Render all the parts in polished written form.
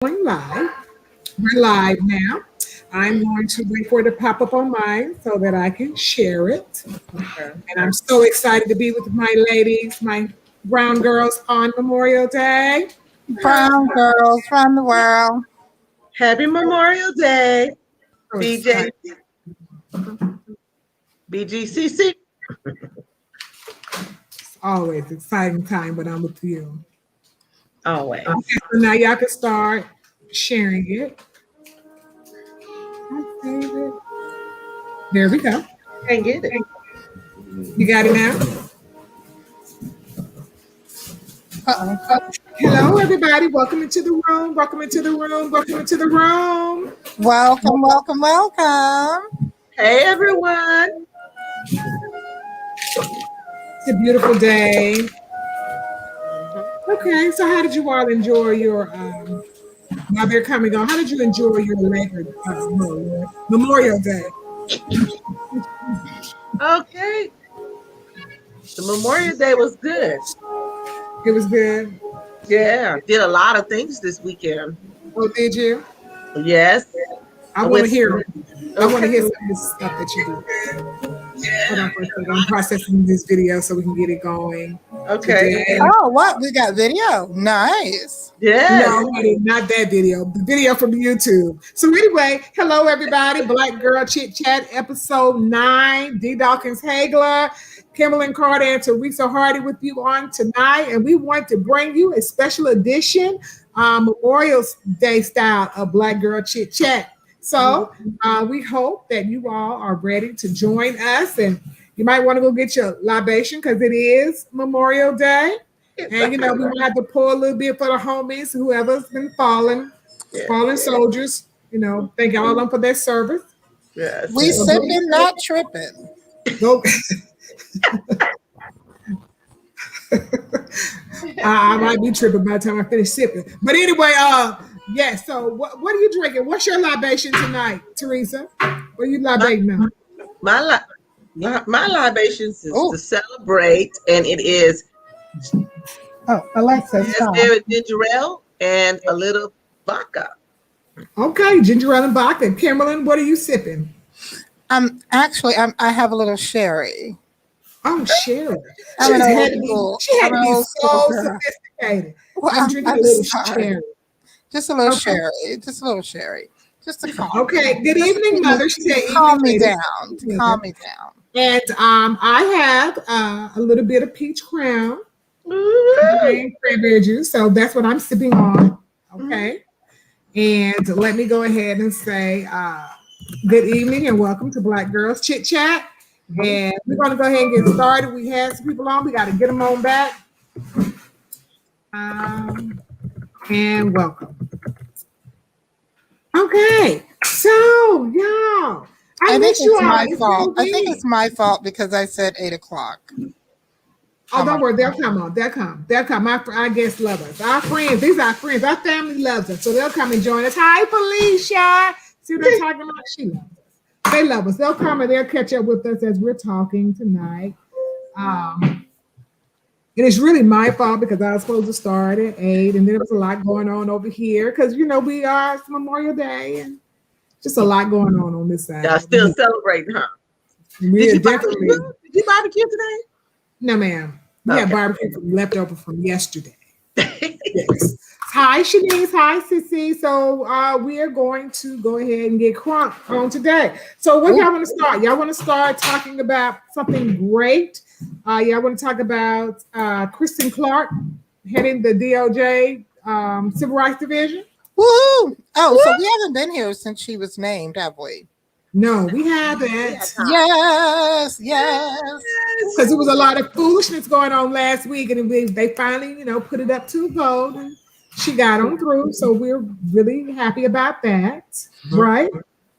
going live. We're live now. I'm going to wait for it to pop up on mine so that I can share it. Okay. And I'm so excited to be with my ladies, my brown girls on Memorial Day. Brown girls from the world. Happy Memorial Day, So BJ, excited. BGCC. It's always exciting time when I'm with you. Always. Okay, so now y'all can start sharing it. I'll save it. There we go. Can't get it. You got it now? Uh-oh. Hello, everybody. Welcome into the room. Welcome into the room. Welcome into the room. Welcome, welcome, welcome. Hey, everyone. It's a beautiful day. Okay, so how did you all enjoy your now they're coming on? How did you enjoy your Memorial Day? Okay. The Memorial Day was good. It was good. Yeah. Did a lot of things this weekend. Oh, did you? Yes. I want to hear. I want to Okay. hear some of this stuff that you do. Hold on for a second. I'm processing this video so we can get it going. Okay. Today. Oh, what? We got video. Nice. Yes. No, honey, not that video. The video from YouTube. So anyway, hello everybody. Black Girl Chit Chat, episode 9. D. Dawkins-Haigler, Kimberly Carter, and Teresa Hardy with you on tonight, and we want to bring you a special edition, Memorial Day style of Black Girl Chit Chat. So we hope that you all are ready to join us, and you might want to go get your libation because it is Memorial Day. And we might have to pour a little bit for the homies, whoever's been fallen soldiers. Thank all of them for their service. Yes. We sipping, not tripping. Go. I might be tripping by the time I finish sipping. But anyway, yeah. So what are you drinking? What's your libation tonight, Teresa? What are you libating now? My libations is Oh. to celebrate, and it is Oh, Alexa, stop. raspberry ginger ale and a little vodka. Okay, ginger ale and vodka. Kimberly, what are you sipping? I have a little sherry. Oh, Sherry. I'm an Had to old be, school. she had I'm to an be old school so girl. sophisticated. Well, I'm drinking a I'm little sorry. Sherry. Just a little Okay. sherry. Just a little sherry. Just to calm. Okay. Good evening, Mother. She said, Calm me evening, ladies. down. To calm me down. And I have a little bit of peach crown Ooh. and cranberry juice. So that's what I'm sipping on. Okay. And let me go ahead and say good evening and welcome to Black Girls Chit Chat. And we're going to go ahead and get started. We had some people on. We got to get them on back. And welcome. Okay. So, y'all. I think miss you it's all. my It's fault. been a I think week. it's my fault because I said 8:00. Oh, don't worry, they'll come on. They'll come. They'll come. Our guests love us. Our friends, these are our friends. Our family loves us. So they'll come and join us. Hi, Felicia. See what they're talking about? She loves us. They love us. They'll come and they'll catch up with us as we're talking tonight. And it's really my fault because I was supposed to start at 8, and there was a lot going on over here because we are it's Memorial Day and just a lot going on this side. Y'all still celebrating, huh? We're Did you definitely barbecue? Did you barbecue today? no, ma'am. We had Okay. barbecue from leftover from yesterday. Yes. Hi, Shanice. Hi, Sissy. So we are going to go ahead and get crunk on today. So what y'all want to start? Y'all want to start talking about something great? Y'all want to talk about Kristen Clark heading the DOJ Civil Rights Division? Woohoo! Oh, so we haven't been here since she was named, have we? No, we haven't. Yes, yes. Because there was a lot of foolishness going on last week, and they finally, put it up to a vote, and she got on through. So we're really happy about that, right?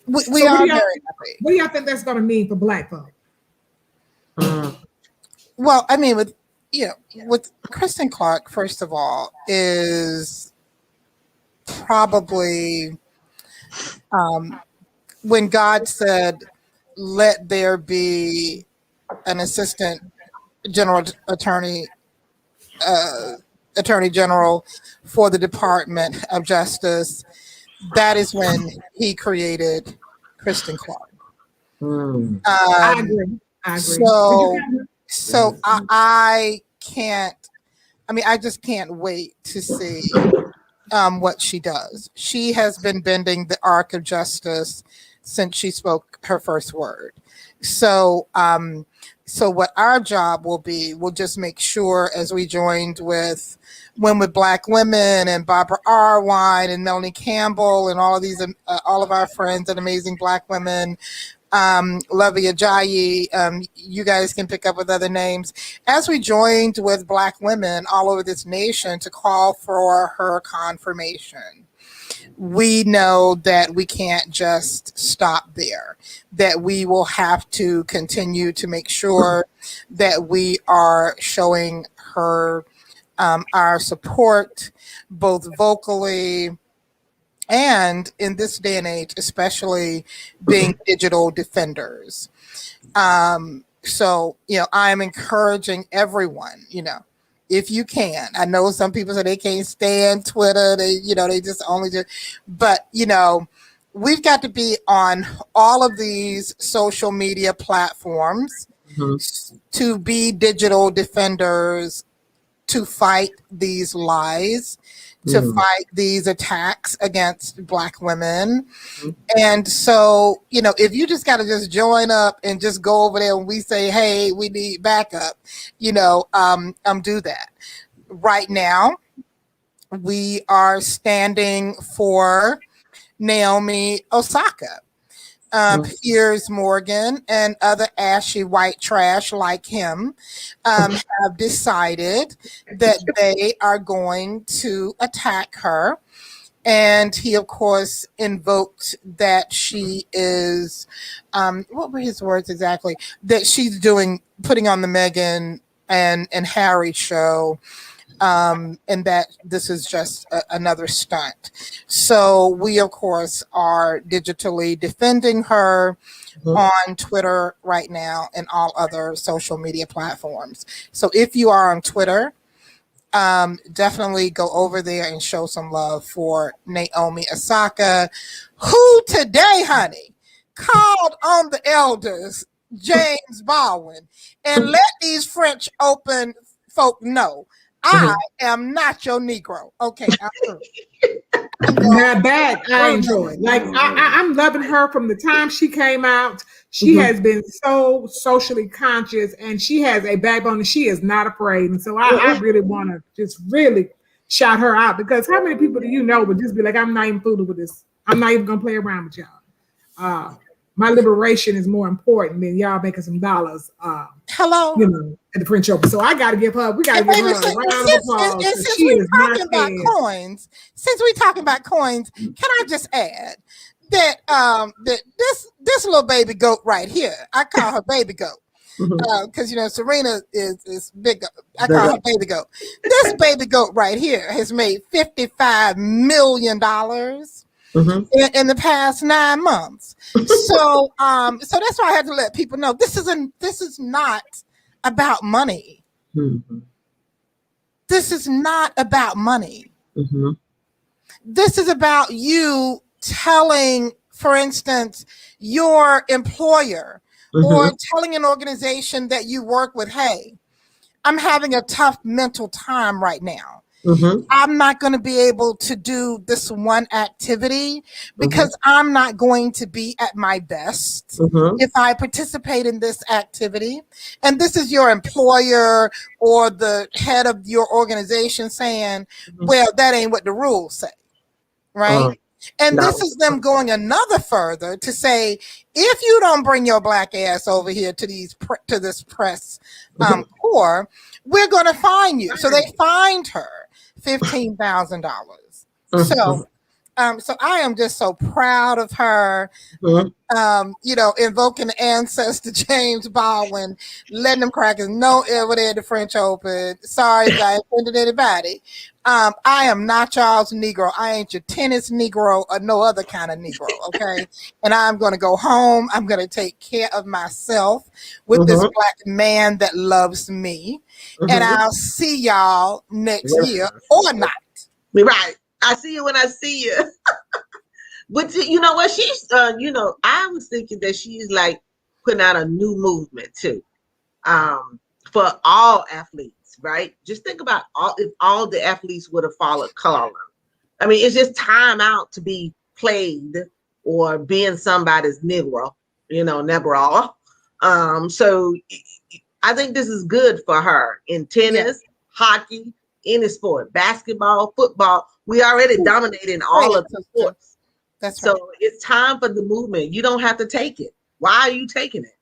We So are very happy. What do y'all think that's going to mean for Black folk? Well, I mean, with Kristen Clark, first of all, is probably when God said, "Let there be an assistant general attorney Attorney General for the Department of Justice, that is when he created Kristen Clark. I agree. So I can't. I mean, I just can't wait to see what she does. She has been bending the arc of justice since she spoke her first word. So, so what our job will be, we'll just make sure as we joined with Women with Black Women and Barbara Arwine and Melanie Campbell and all of these, all of our friends and amazing Black women, Lovey Ajayi, you guys can pick up with other names, as we joined with Black women all over this nation to call for her confirmation. We know that we can't just stop there, that we will have to continue to make sure that we are showing her our support, both vocally and in this day and age, especially being digital defenders. So, you know, I'm encouraging everyone, you know, if you can. I know some people say they can't stand Twitter. They, you know, they just only do. But, you know, we've got to be on all of these social media platforms to be digital defenders, to fight these lies, to fight these attacks against Black women. And so, you know, if you just got to just join up and just go over there and we say, hey, we need backup, you know, do that. Right now, we are standing for Naomi Osaka. Piers Morgan and other ashy white trash like him have decided that they are going to attack her. And he, of course, invoked that she is, what were his words exactly? That she's putting on the Meghan and Harry show. And that this is just another stunt. So we, of course, are digitally defending her on Twitter right now and all other social media platforms. So if you are on Twitter, definitely go over there and show some love for Naomi Osaka, who today, honey, called on the elders, James Baldwin, and let these French open folk know, I am not your Negro. Okay. Not bad. I enjoy. Like I'm loving her from the time she came out. She has been so socially conscious, and she has a backbone, and she is not afraid. And so I really want to just really shout her out, because how many people do you know would just be like, I'm not even fooling with this. I'm not even gonna play around with y'all. My liberation is more important than y'all making some dollars. Hello, you know, at the French Open. So I got to give her. We got to give her a round of applause. Since we're talking about coins, can I just add that that this little baby goat right here, I call her baby goat. Because you know Serena is big. I call her baby goat. This baby goat right here has made $55 million. In the past 9 months. So so that's why I had to let people know this is not about money. This is not about money. This is about you telling, for instance, your employer or telling an organization that you work with, hey, I'm having a tough mental time right now. I'm not going to be able to do this one activity because I'm not going to be at my best if I participate in this activity. And this is your employer or the head of your organization saying, well, that ain't what the rules say, right? And this is them going another further to say, if you don't bring your black ass over here to this press corps, we're going to fine you. So they fined her $15,000. So So I am just so proud of her. Invoking the ancestor James Baldwin, letting them crackers know over there at the French Open. Sorry if I offended anybody. I am not y'all's Negro. I ain't your tennis Negro or no other kind of Negro, okay? And I'm going to go home. I'm going to take care of myself with this black man that loves me. And I'll see y'all next year or not. Right. I see you when I see you. But you know what? She's, I was thinking that she's like putting out a new movement too, for all athletes, right? Just think about if all the athletes would have followed color. I mean, it's just time out to be played or being somebody's Negro, Negro. So I think this is good for her in tennis, hockey, any sport, basketball, football. We already dominating all of the sports. That's right. So it's time for the movement. You don't have to take it. Why are you taking it?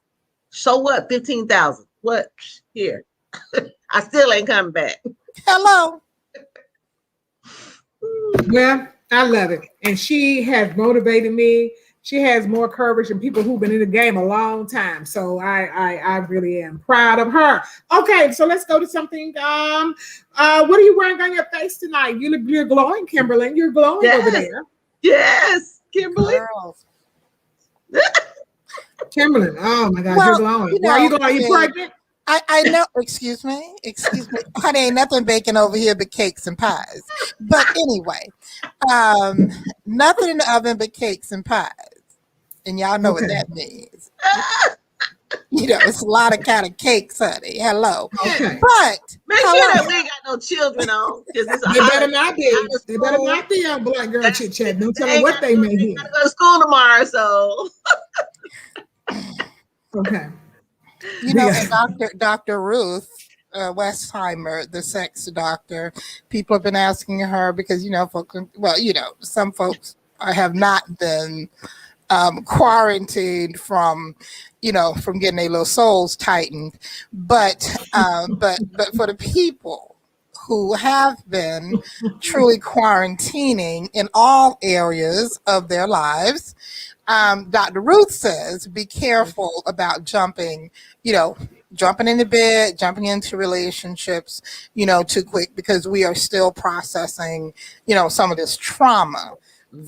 So what? 15,000. What? Here. I still ain't coming back. Hello. Well, I love it. And she has motivated me. She has more courage than people who've been in the game a long time. So I really am proud of her. Okay, so let's go to something. What are you wearing on your face tonight? You're glowing, Kimberly. You're glowing over there. Yes, Kimberly. Kimberly, oh my God, you're glowing. Why are you going? Are you pregnant? I know. Excuse me. Honey, ain't nothing baking over here but cakes and pies. But anyway, nothing in the oven but cakes and pies, and y'all know what that means. It's a lot of kind of cakes, honey. Hello. Okay. But make sure that we ain't got no children on. They better not be. They better not be on Black Girl Chit Chat. Don't tell me what they may hear. Gotta go to school tomorrow, so. Okay. Dr. Ruth Westheimer, the sex doctor, people have been asking her because, some folks have not been quarantined from getting their little souls tightened. But for the people who have been truly quarantining in all areas of their lives, Dr. Ruth says, be careful about jumping into bed, jumping into relationships, too quick, because we are still processing, some of this trauma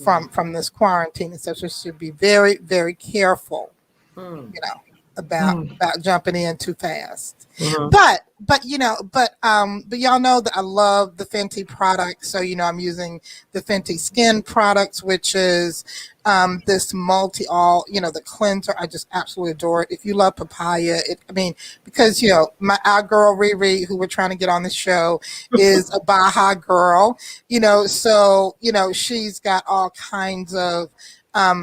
from this quarantine. And so we should be very, very careful, about jumping in too fast. But y'all know that I love the Fenty products. So, I'm using the Fenty skin products, which is this the cleanser. I just absolutely adore it. If you love papaya, because our girl Riri, who we're trying to get on the show, is a Baja girl, so she's got all kinds of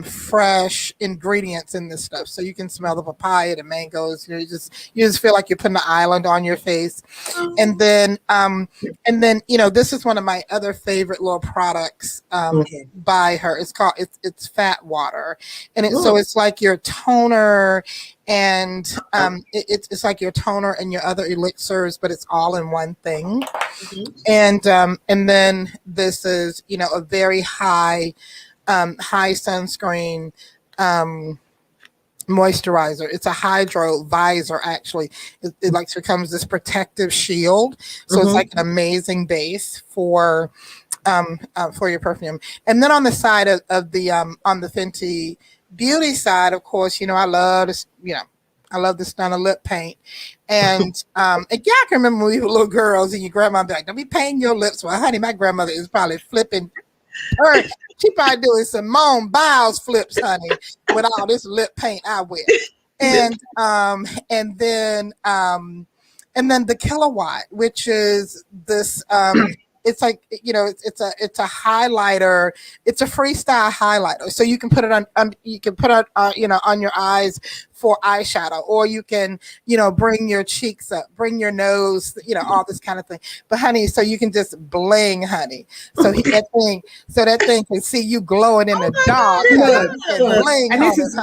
fresh ingredients in this stuff, so you can smell the papaya, the mangoes. You just feel like you're putting an island on your face. And then this is one of my other favorite little products by her. It's called it's Fat Water, and it's like your toner, and it's like your toner and your other elixirs, but it's all in one thing. And then this is a very high sunscreen moisturizer. It's a hydro visor, actually. It like becomes this protective shield. So it's like an amazing base for your perfume. And then on the side of the on the Fenty Beauty side, of course, I love this, I love the stunner lip paint. And y'all can remember when we were little girls and your grandma would be like, don't be painting your lips. Well, honey, my grandmother is probably flipping her. She probably doing Simone Biles flips, honey, with all this lip paint I wear. And then the Kilowatt, which is this it's like, it's a highlighter. It's a freestyle highlighter. So you can put it on on your eyes for eyeshadow, or you can, bring your cheeks up, bring your nose, all this kind of thing. But honey, so you can just bling, honey. So that thing can see you glowing in the dark. And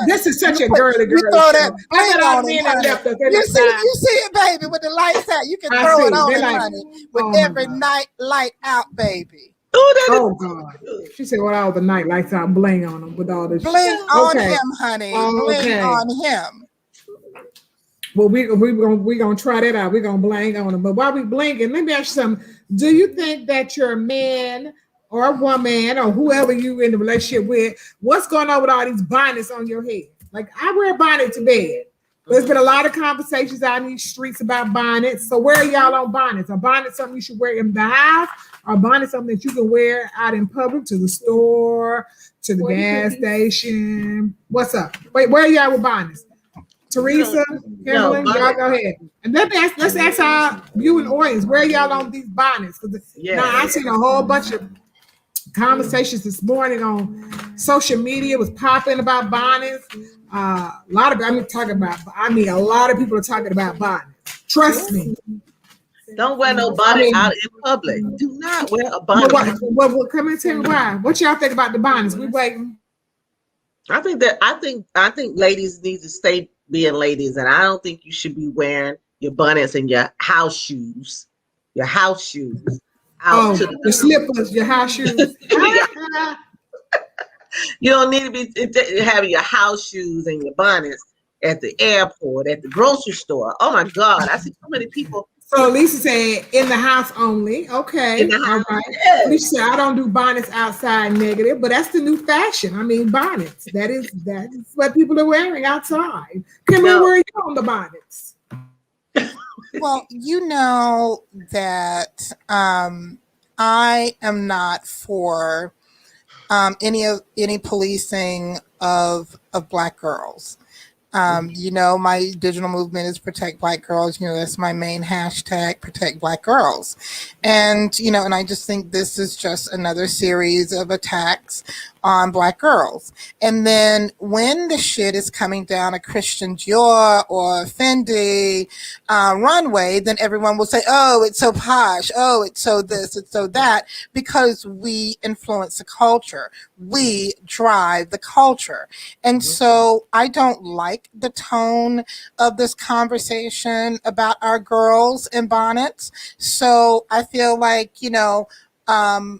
this is such a girly girl. You throw that bling on it, honey. You see it, baby, with the lights out. You can throw it on it, honey, with every night light out, baby. Oh God. She said, "Well, all the night lights out, bling on them with all this Bling shit." on Okay. him, honey. Okay. Bling on him. Well, we gonna try that out. We're gonna bling on them. But while we blinking, let me ask you something. Do you think that your man or woman or whoever you in the relationship with, what's going on with all these bonnets on your head? Like I wear a bonnet to bed. There's been a lot of conversations out in these streets about bonnets. So where are y'all on bonnets? Are bonnets something you should wear in the house? Or bonnet something that you can wear out in public, to the store, to the gas station? What's up? Wait, where are y'all with bonnets? Teresa, Kimberly, y'all go ahead. And let's ask our viewing audience, where y'all on these bonnets? Now I seen a whole bunch of conversations this morning on social media was popping about bonnets. A lot of a lot of people are talking about bonnets. Trust me. Don't wear no bonnet out in public. Do not wear a bonnet. What come and tell me why? What y'all think about the bonnets? We waiting. I think ladies need to stay being ladies, and I don't think you should be wearing your bonnets and your house shoes. Your house shoes. Out to the slippers, your house shoes. You don't need to be having your house shoes and your bonnets at the airport, at the grocery store. Oh my God, I see so many people. So Lisa said in the house only. Okay. In the house, all right. yes. Lisa said I don't do bonnets outside negative, but that's the new fashion. I mean, bonnets. That is what people are wearing outside. Kimberly, where are you on the bonnets? Well, you know that I am not for any policing of Black girls. You know, my digital movement is Protect Black Girls. You know, that's my main hashtag, Protect Black Girls. And, you know, and I just think this is just another series of attacks on Black girls. And then when the shit is coming down a Christian Dior or Fendi runway, then everyone will say, oh, it's so posh. Oh, it's so this, it's so that, because we influence the culture. We drive the culture. And so I don't like the tone of this conversation about our girls in bonnets. So I feel like, you know, I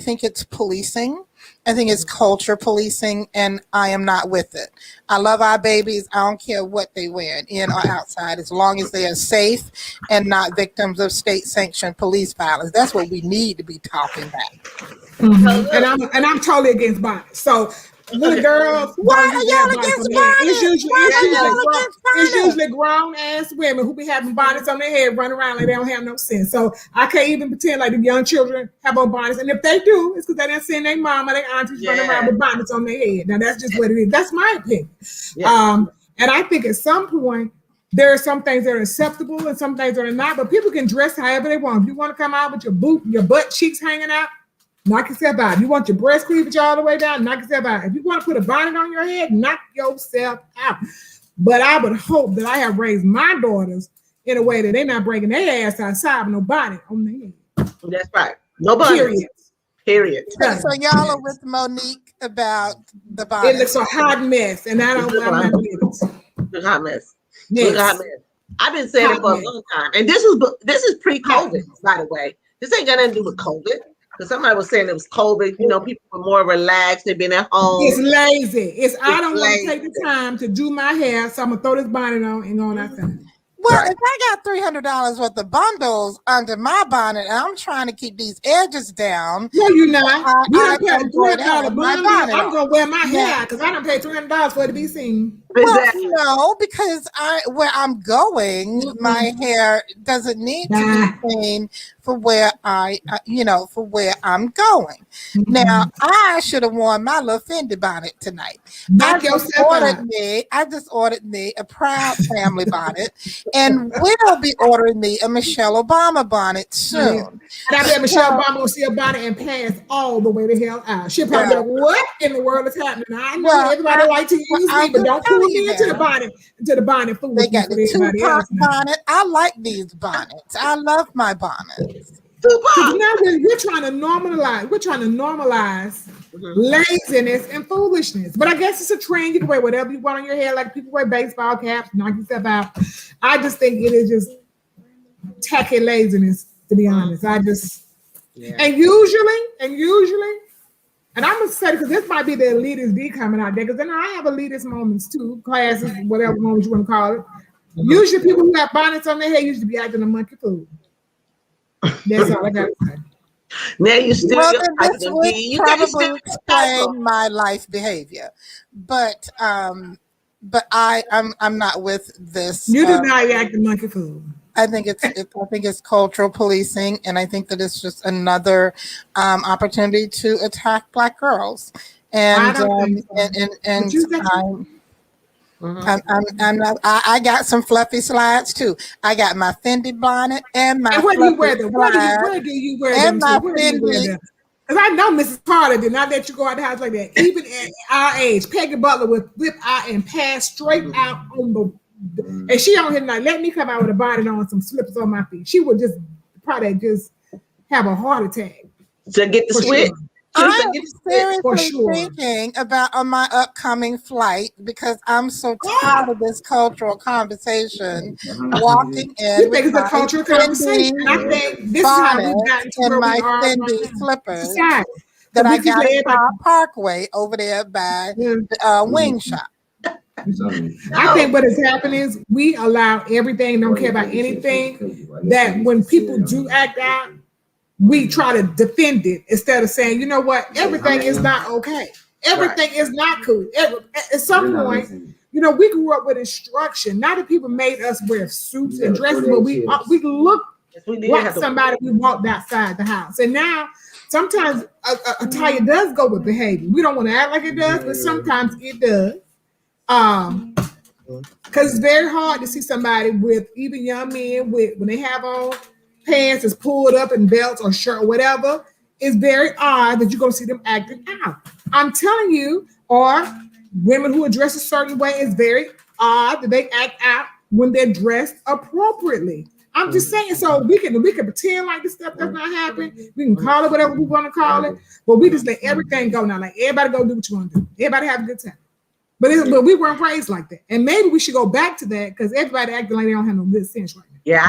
think it's policing. I think it's culture policing, and I am not with it. I love our babies. I don't care what they wear, in or outside, as long as they are safe and not victims of state-sanctioned police violence. That's what we need to be talking about. Mm-hmm. And I'm totally against bonnets. So little girls, why are y'all against bonnets? It's usually grown ass women who be having bonnets on their head, running around like they don't have no sense. So I can't even pretend like the young children have on bonnets. And if they do, it's because they didn't seen their mama, their aunties running around with bonnets on their head. Now that's just what it is. That's my opinion. Yeah. And I think at some point there are some things that are acceptable and some things that are not. But people can dress however they want. If you want to come out with your butt cheeks hanging out, knock yourself out. If you want your breast cleavage all the way down, knock yourself out. If you want to put a bonnet on your head, knock yourself out. But I would hope that I have raised my daughters in a way that they're not breaking their ass outside with no bonnet on their head. That's right. No bonnet. Period. So y'all are with Monique about the bonnet. It looks a hot mess, and I don't want my business. Hot mess. Yes. Hot mess. I've been saying it for a long time, and this is pre-COVID, by the way. This ain't got nothing to do with COVID. Because somebody was saying it was COVID, you know, people were more relaxed, they've been at home. It's lazy. I don't want to take the time to do my hair, so I'm gonna throw this bonnet on and go on outside. Well, if I got $300 worth of bundles under my bonnet, and I'm trying to keep these edges down. No, you're not. You don't pay $300 bundle. I'm gonna wear my hair because I don't pay $300 for it to be seen. Well, no, because where I'm going, my hair doesn't need to be seen for where for where I'm going. Now, I should have worn my little Fendi bonnet tonight. I just ordered me a Proud Family bonnet, and will be ordering me a Michelle Obama bonnet soon. And I bet Michelle Obama will see a bonnet and pass all the way the hell out. She'll probably be like, what in the world is happening? I know everybody like to use me, but don't pull me into the bonnet food. They got the Tupac bonnet. I like these bonnets. I love my bonnets. Now we're trying to normalize laziness and foolishness. But I guess it's a trend. You can wear whatever you want on your hair, like people wear baseball caps, knock yourself out. I just think it is just tacky laziness, to be honest. Yeah. And usually, and I'm gonna say because this might be the elitist D coming out there, because then I have elitist moments too, classes, whatever moments you want to call it. Usually, people who have bonnets on their head usually be acting a monkey fool. That's all I gotta say. Now you Well, then this stereotyping would me. You can't probably stereotype them. explain my life behavior, but I'm not with this. You do not act a monkey fool. I think it's cultural policing, and I think that it's just another opportunity to attack Black girls. And I don't think so. and But you think I'm not. I got some fluffy slides too. I got my Fendi bonnet and my and where do you wear fluffy them? slides Where do you wear and them to? my Where do you wear Fendi. them? Because I know Mrs. Carter did not let you go out the house like that. Even at our age, Peggy Butler would whip out and pass straight out on the. And she on here like, let me come out with a bonnet on, some slippers on my feet. She would just probably just have a heart attack. To get the For switch. sure. I'm For seriously sure. thinking about on my upcoming flight because I'm so tired of this cultural conversation. Walking in You think with it's a my cultural conversation? Fendi I think this is how bonnet we've gotten to and where my we are right Fendi now. slippers Society. that So I we just got let at everybody. Park Parkway over there by the wing shop. I think what has happened is we allow everything, don't care about anything, that when people do act out, we try to defend it instead of saying, you know what, everything is not okay. Everything is not cool. At some point, you know, we grew up with instruction. Not that people made us wear suits and dresses, but we look like somebody we walked outside the house. And now, sometimes attire does go with behavior. We don't want to act like it does, but sometimes it does. Because it's very hard to see somebody with, even young men with, when they have on pants that's pulled up and belts or shirt or whatever, it's very odd that you're going to see them acting out. I'm telling you, or women who are dressed a certain way, it's very odd that they act out when they're dressed appropriately. I'm just saying, so we can pretend like this stuff does not happen. We can call it whatever we want to call it, but we just let everything go now. Like, everybody go do what you want to do. Everybody have a good time. But we weren't raised like that. And maybe we should go back to that because everybody acting like they don't have no good sense right now. Yeah,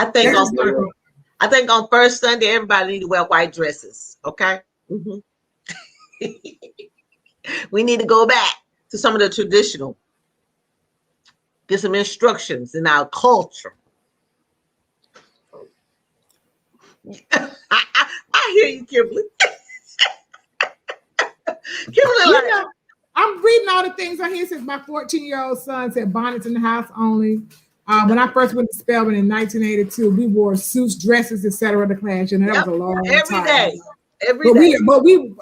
I think on first Sunday, everybody need to wear white dresses. Okay. Mm-hmm. We need to go back to some of the traditional. Get some instructions in our culture. I hear you, Kimberly. Kimberly, I'm reading all the things on here since my 14-year-old son said bonnets in the house only. When I first went to Spelman in 1982, we wore suits, dresses, etc. to class, and that was a long time. Every day.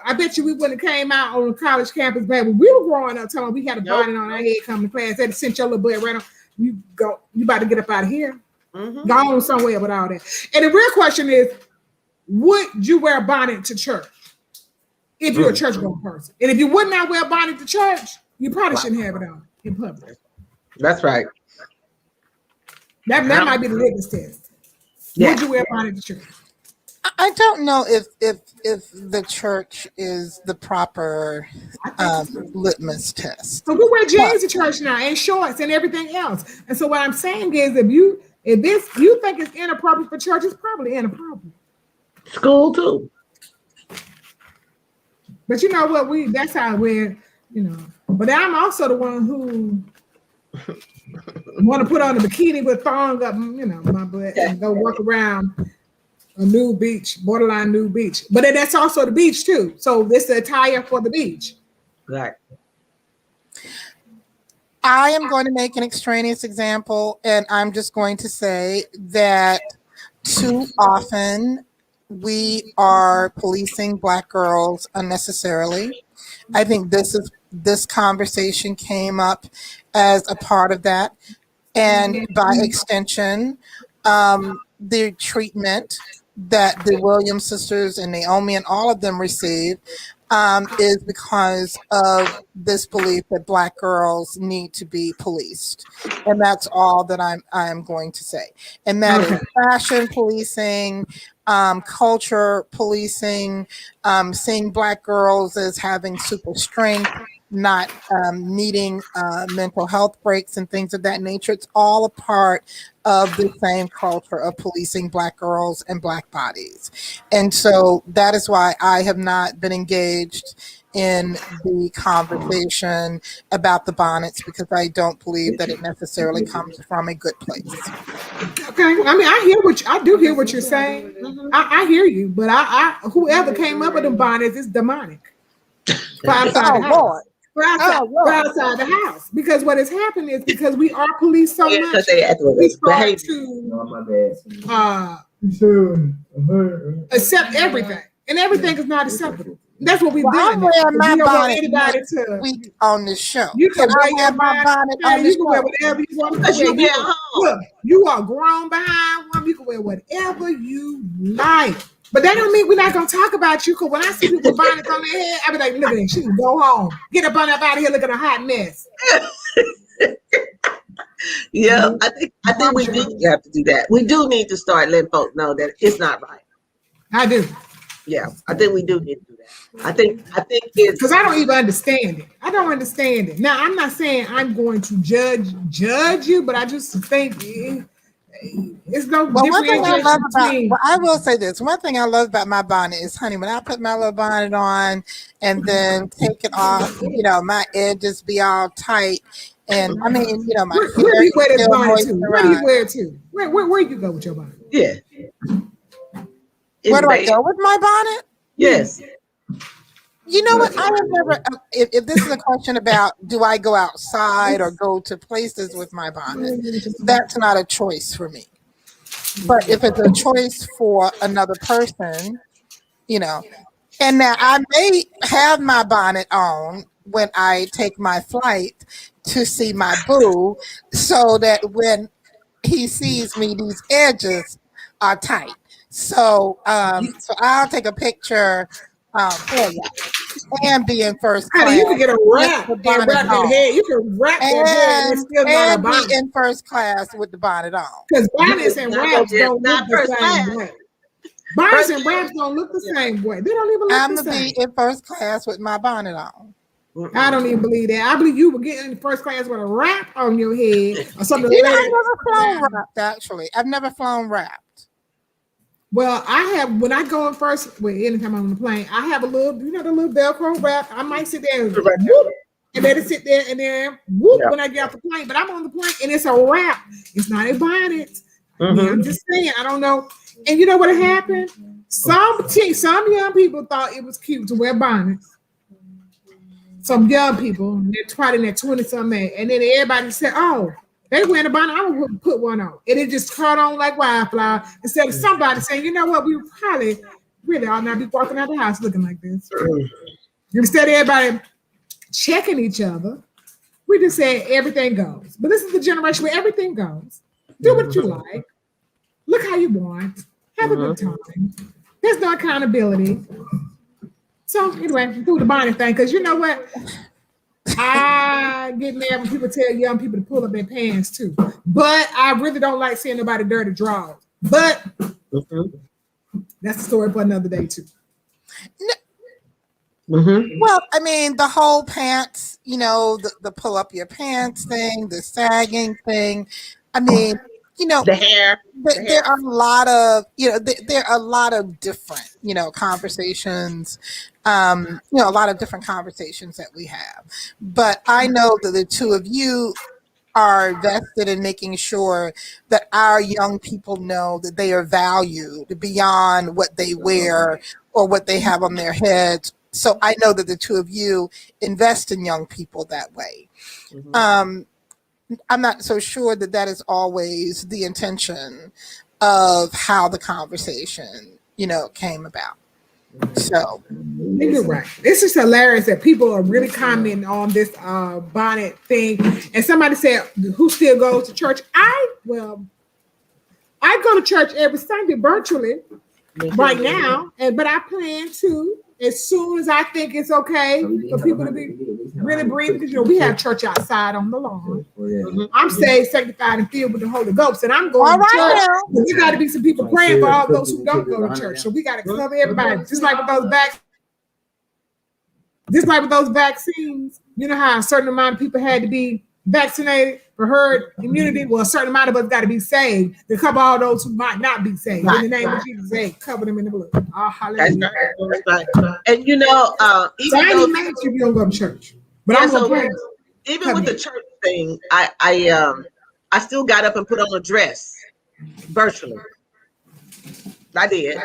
I bet you we wouldn't have came out on the college campus back when we were growing up. Telling we had a bonnet on our head coming to class. They had to send your little butt right on. You about to get up out of here. Mm-hmm. Go on somewhere with all that. And the real question is, would you wear a bonnet to church if you're a church-going person? And if you would not wear a bonnet to church, you probably shouldn't have it on in public. That's right. That might be the litmus test. Yeah. Would you wear a bonnet to church? I don't know if the church is the proper litmus test. So we wear jeans to church now and shorts and everything else. And so what I'm saying is, if you think it's inappropriate for church, it's probably inappropriate. School too. But you know what? That's how we're, you know. But I'm also the one who want to put on a bikini with thong up, you know, my butt and go walk around a nude beach, borderline nude beach. But then that's also the beach too. So this is the attire for the beach. Right. I am going to make an extraneous example, and I'm just going to say that too often we are policing Black girls unnecessarily. I think this conversation came up as a part of that, and by extension, the treatment that the Williams sisters and Naomi and all of them received is because of this belief that Black girls need to be policed, and that's all that I'm going to say. And that is fashion policing, culture policing, seeing Black girls as having super strength, not needing mental health breaks and things of that nature. It's all a part of the same culture of policing Black girls and Black bodies. And so that is why I have not been engaged in the conversation about the bonnets, because I don't believe that it necessarily comes from a good place. Okay, I mean, I do hear what you're saying. I hear you, but I whoever came up with them bonnets is demonic. For outside the house. Lord. For outside the house. Because what has happened is because we are policed so much, we start to accept everything. And everything is not acceptable. That's what we've done. I'm wearing my bonnet week on this show. You can wear my bonnet on you this can wear whatever you want to wear. Look, you are grown behind one. You can wear whatever you like. But that don't mean we're not gonna talk about you. Cause when I see people with bonnets on their head, I be like, look at that. She can go home. Get up on up out of here. Look at a hot mess. Yeah, I think we do have to do that. We do need to start letting folks know that it's not right. I do. Yeah, I think we do need to do that. I think it's because I don't even understand it. I don't understand it. Now, I'm not saying I'm going to judge you, but I just think it's no differentiation between. I will say this. One thing I love about my bonnet is, honey, when I put my little bonnet on and then take it off, my edges be all tight. And I mean, my where do you wear this bonnet to? Where do you wear it to? Where you go with your bonnet? Yeah. Where do I go with my bonnet? Yes. You know what? I have never. If this is a question about do I go outside or go to places with my bonnet, that's not a choice for me. But if it's a choice for another person, and now I may have my bonnet on when I take my flight to see my boo, so that when he sees me, these edges are tight. So I'll take a picture for you and be in first class. You can get a wrap and wrap that head. You can wrap that head and still not a bonnet. Be in first class with the bonnet on. Because bonnets and wraps don't look the same way. Bonnets and wraps don't look the same way. They don't even look the same. I'm going to be in first class with my bonnet on. I don't even believe that. I believe you were getting in first class with a wrap on your head or something. I've never flown wrapped, actually. I've never flown wrapped. Well, I have, when I go in first, anytime I'm on the plane, I have a little, the little Velcro wrap. I might sit there and whoop, and let it sit there and then whoop when I get off the plane. But I'm on the plane and it's a wrap. It's not a bonnet. I'm just saying, I don't know. And you know what happened? Some young people thought it was cute to wear bonnets. Some young people, they're probably in their 20-something, and then everybody said, oh, they wearing a bonnet, I'm going to put one on. And it just caught on like wildfire. Instead of somebody saying, you know what, we probably really ought not be walking out the house looking like this. Instead of everybody checking each other, we just say everything goes. But this is the generation where everything goes. Do what you like. Look how you want. Have a good time. There's no accountability. So anyway, do the bonnet thing, because you know what? I get mad when people tell young people to pull up their pants too. But I really don't like seeing nobody dirty drawers. But that's a story for another day too. Well, I mean, the whole pants, the pull up your pants thing, the sagging thing. I mean, the hair. There are a lot of, there are a lot of different, conversations. A lot of different conversations that we have. But I know that the two of you are vested in making sure that our young people know that they are valued beyond what they wear or what they have on their heads. So I know that the two of you invest in young people that way. I'm not so sure that is always the intention of how the conversation, came about. So you're right. It's just hilarious that people are really commenting on this bonnet thing. And somebody said, who still goes to church? I go to church every Sunday virtually right now, but I plan to as soon as I think it's okay for people to be really breathing, because we have church outside on the lawn. I'm saved, sanctified, and filled with the Holy Ghost, and I'm going to church. But there got to be some people praying for all those who don't go to church. So we got to cover everybody, just like with those vaccines. You know how a certain amount of people had to be vaccinated for herd immunity? Well, a certain amount of us got to be saved to cover all those who might not be saved. In the name of Jesus, hey, cover them in the blood. Oh, That's hallelujah. right. That's right. And you know, So even I though ain't mad at you if you don't go to church. But yeah, I'm going so to pray. even with the church thing, I still got up and put on a dress virtually. I did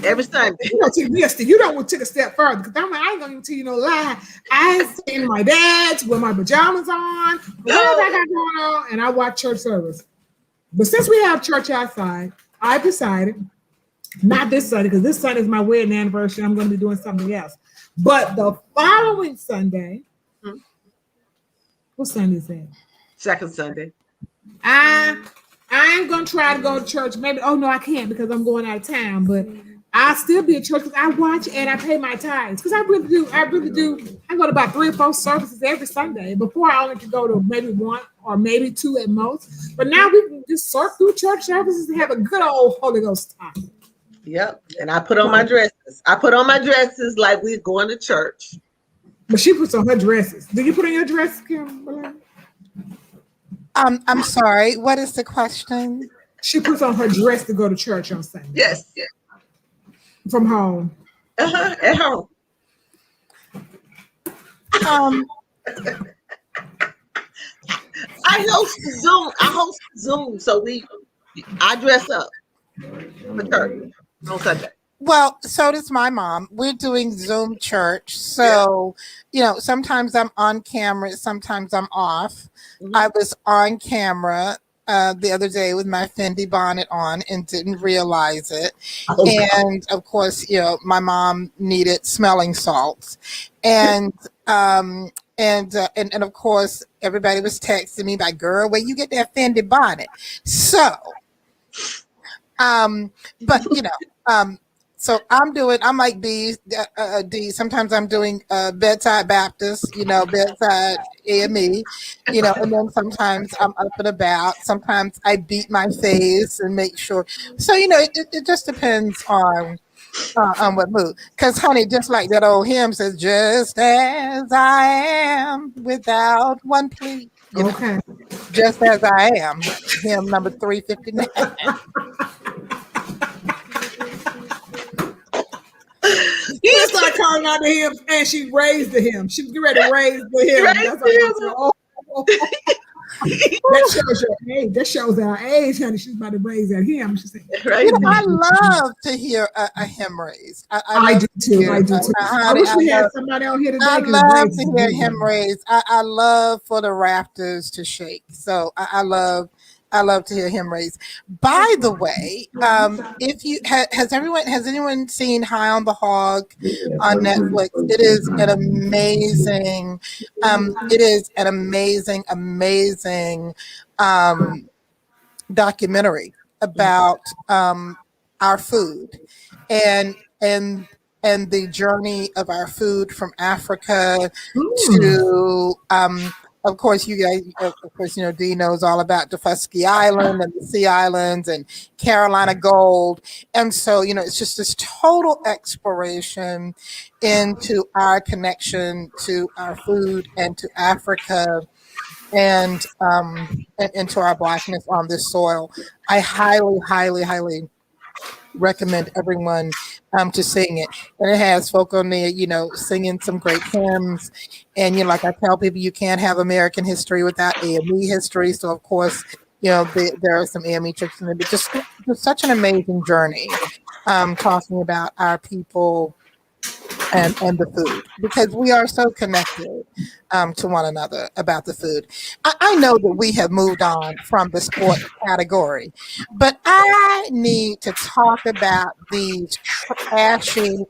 every Sunday. You don't take me a step. You don't take a step further because I ain't gonna even tell you no lie. I stay in my dad's with my pajamas on, whatever I got going on, and I watch church service. But since we have church outside, I decided not this Sunday because this Sunday is my wedding anniversary. I'm going to be doing something else. But the following Sunday, what Sunday is that? Second Sunday. I'm gonna try to go to church. Maybe no, I can't because I'm going out of town. But I'll still be at church because I watch and I pay my tithes. Because I really do. I really do. I go to about 3 or 4 services every Sunday. Before I only could go to maybe 1 or maybe 2 at most. But now we can just sort through church services and have a good old Holy Ghost time. Yep. And I put on my dresses. I put on my dresses like we're going to church. But she puts on her dresses. Do you put on your dresses, Kim? I'm sorry. What is the question? She puts on her dress to go to church on Sunday. Yes. From home. At home. I host Zoom. So I dress up for church on Sunday. Well, so does my mom. We're doing Zoom church. So, sometimes I'm on camera, sometimes I'm off. Mm-hmm. I was on camera the other day with my Fendi bonnet on and didn't realize it. And of course, my mom needed smelling salts. And of course, everybody was texting me like, girl, where you get that Fendi bonnet? So, so I'm like D. Sometimes I'm doing bedside Baptist, bedside AME, and then sometimes I'm up and about. Sometimes I beat my face and make sure. So, it just depends on what mood. Because, honey, just like that old hymn says, just as I am without one plea. Okay. Just as I am. Hymn number 359. You start calling out the hymn, and she raised the hymn. She was ready to raise the hymn. That's what that shows your age. That shows our age, honey. She's about to raise that hymn. She said, I love to hear a hymn raised. I do too. I do too. I wish we had somebody out here today. I love to hear hymn raised. I love for the rafters to shake. So I love to hear hymn raised. By the way, if you has anyone seen High on the Hog on Netflix? It is an amazing, amazing documentary about our food and the journey of our food from Africa to of course, you guys, Dee knows all about Dufusky Island and the Sea Islands and Carolina Gold. And so, it's just this total exploration into our connection to our food and to Africa and into our Blackness on this soil. I highly, highly, highly recommend everyone to sing it. And it has folk on there, singing some great hymns. And, like I tell people, you can't have American history without AME history. So, of course, there are some AME tricks in there. But just such an amazing journey talking about our people and the food, because we are so connected to one another about the food. I know that we have moved on from the sport category, but I need to talk about these trashy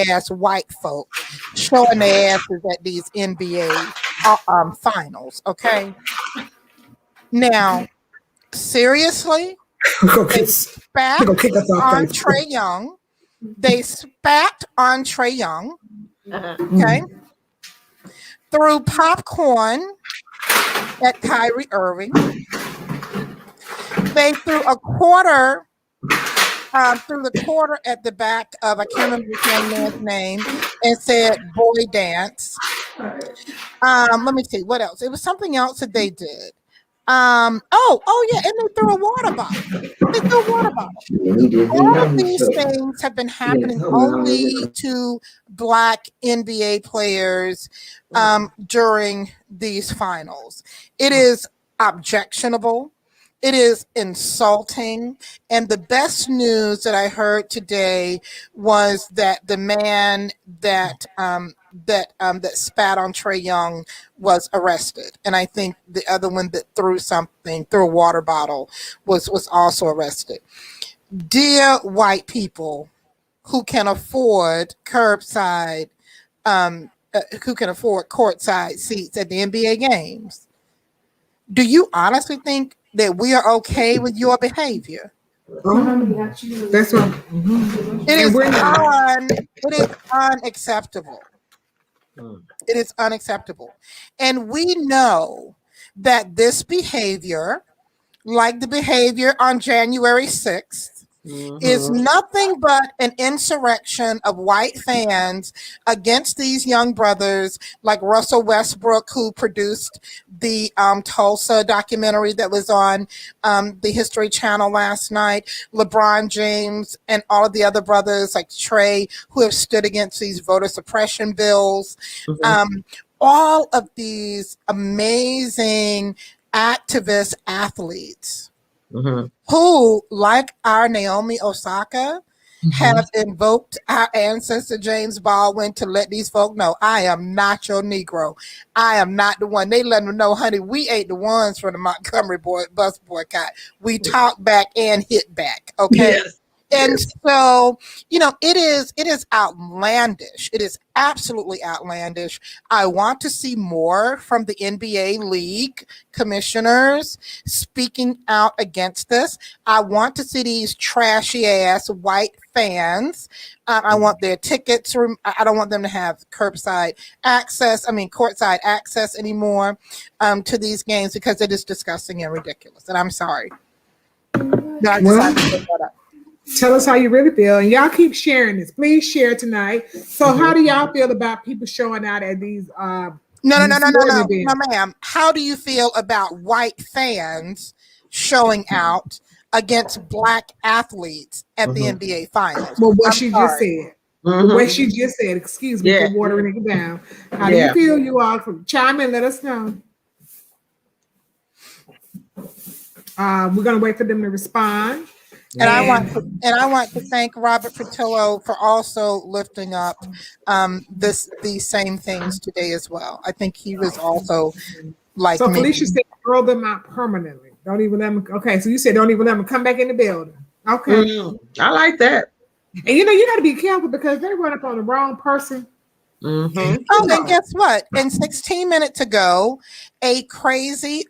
ass white folk showing their asses at these NBA finals. Okay, now seriously, they spat on Trae Young. They spat on Trae Young, okay, threw popcorn at Kyrie Irving. They threw a quarter threw the quarter at the back of, I can't remember this young man's name, and said "boy dance." Let me see what else. It was something else that they did. Oh yeah, and they threw a water bottle. They threw a water bottle. All of these things have been happening only to Black NBA players during these finals. It is objectionable. It is insulting. And the best news that I heard today was that the man that that spat on Trae Young was arrested, and I think the other one that threw a water bottle, was also arrested. Dear white people who can afford who can afford courtside seats at the NBA games, do you honestly think that we are okay with your behavior? That's right. It is unacceptable. It is unacceptable. And we know that this behavior, like the behavior on January 6th, is nothing but an insurrection of white fans against these young brothers like Russell Westbrook, who produced the Tulsa documentary that was on the History Channel last night, LeBron James, and all of the other brothers like Trae, who have stood against these voter suppression bills. All of these amazing activist athletes who, like our Naomi Osaka, have invoked our ancestor James Baldwin to let these folk know, I am not your Negro. I am not the one. They let them know, honey, we ain't the ones for the Montgomery bus boycott. We talk back and hit back, okay? Yes. And so, it is outlandish. It is absolutely outlandish. I want to see more from the NBA league commissioners speaking out against this. I want to see these trashy ass white fans. I want their tickets. I don't want them to have courtside access anymore to these games, because it is disgusting and ridiculous. And I'm sorry. No, I decided to put that up. Tell us how you really feel, and y'all keep sharing this. Please share tonight. So, how do y'all feel about people showing out at these? No, ma'am. How do you feel about white fans showing out against Black athletes at the NBA Finals? Well, what she just said. Excuse me for watering it down. How do you feel? You all chime in. Let us know. We're gonna wait for them to respond. And I want to thank Robert Patillo for also lifting up these same things today as well. I think he was also like. So Felicia said, throw them out permanently. Don't even let them. Okay, so you said don't even let them come back in the building. Okay, I like that. And you got to be careful because they run up on the wrong person. Oh, and guess what? And 16 minutes ago, a crazy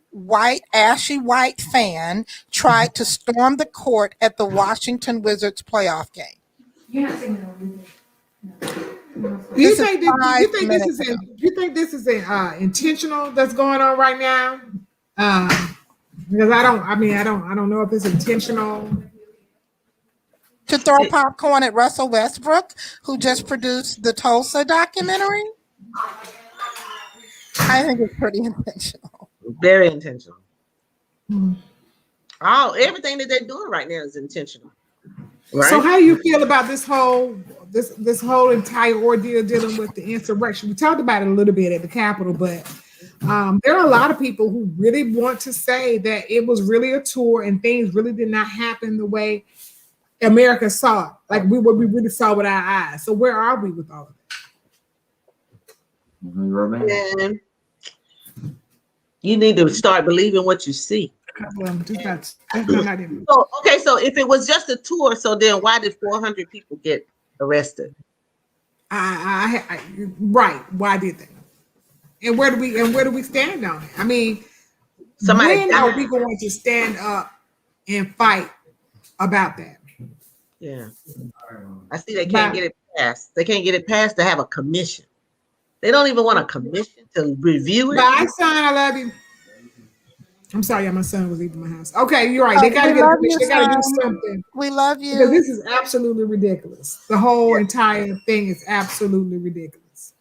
ashy white fan tried to storm the court at the Washington Wizards playoff game. Do you think this is intentional that's going on right now? Because I don't know if it's intentional. To throw popcorn at Russell Westbrook, who just produced the Tulsa documentary? I think it's pretty intentional. Very intentional. Everything that they're doing right now is intentional. Right? So how do you feel about this whole entire ordeal dealing with the insurrection? We talked about it a little bit at the Capitol, but there are a lot of people who really want to say that it was really a tour and things really did not happen the way America saw it, like what we really saw with our eyes. So where are we with all of that? You need to start believing what you see. So if it was just a tour, so then why did 400 people get arrested? Right. Why did they? And where do we stand on it? I mean, when are we going to stand up and fight about that? Yeah, I see they can't get it passed. They can't get it passed to have a commission. They don't even want a commission to review it. Bye, son. I love you. I'm sorry, yeah, my son was leaving my house. Okay, you're right. They got to We get a love you, commission. They got to do son. something We love because you. this is absolutely ridiculous. The whole entire thing is absolutely ridiculous.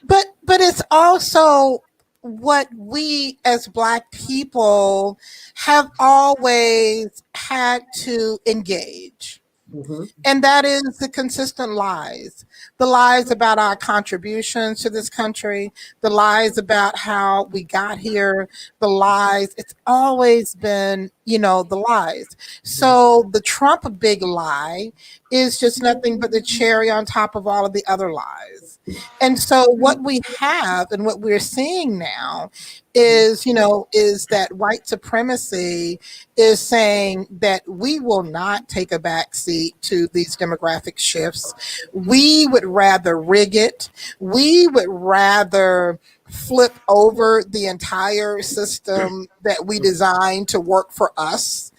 But it's also what we as Black people have always had to engage. Mm-hmm. And that is the consistent lies. The lies about our contributions to this country, the lies about how we got here, the lies. It's always been, the lies. So the Trump big lie is just nothing but the cherry on top of all of the other lies. And so what we have and what we're seeing now is that white supremacy is saying that we will not take a back seat to these demographic shifts. We would rather rig it. We would rather flip over the entire system that we designed to work for us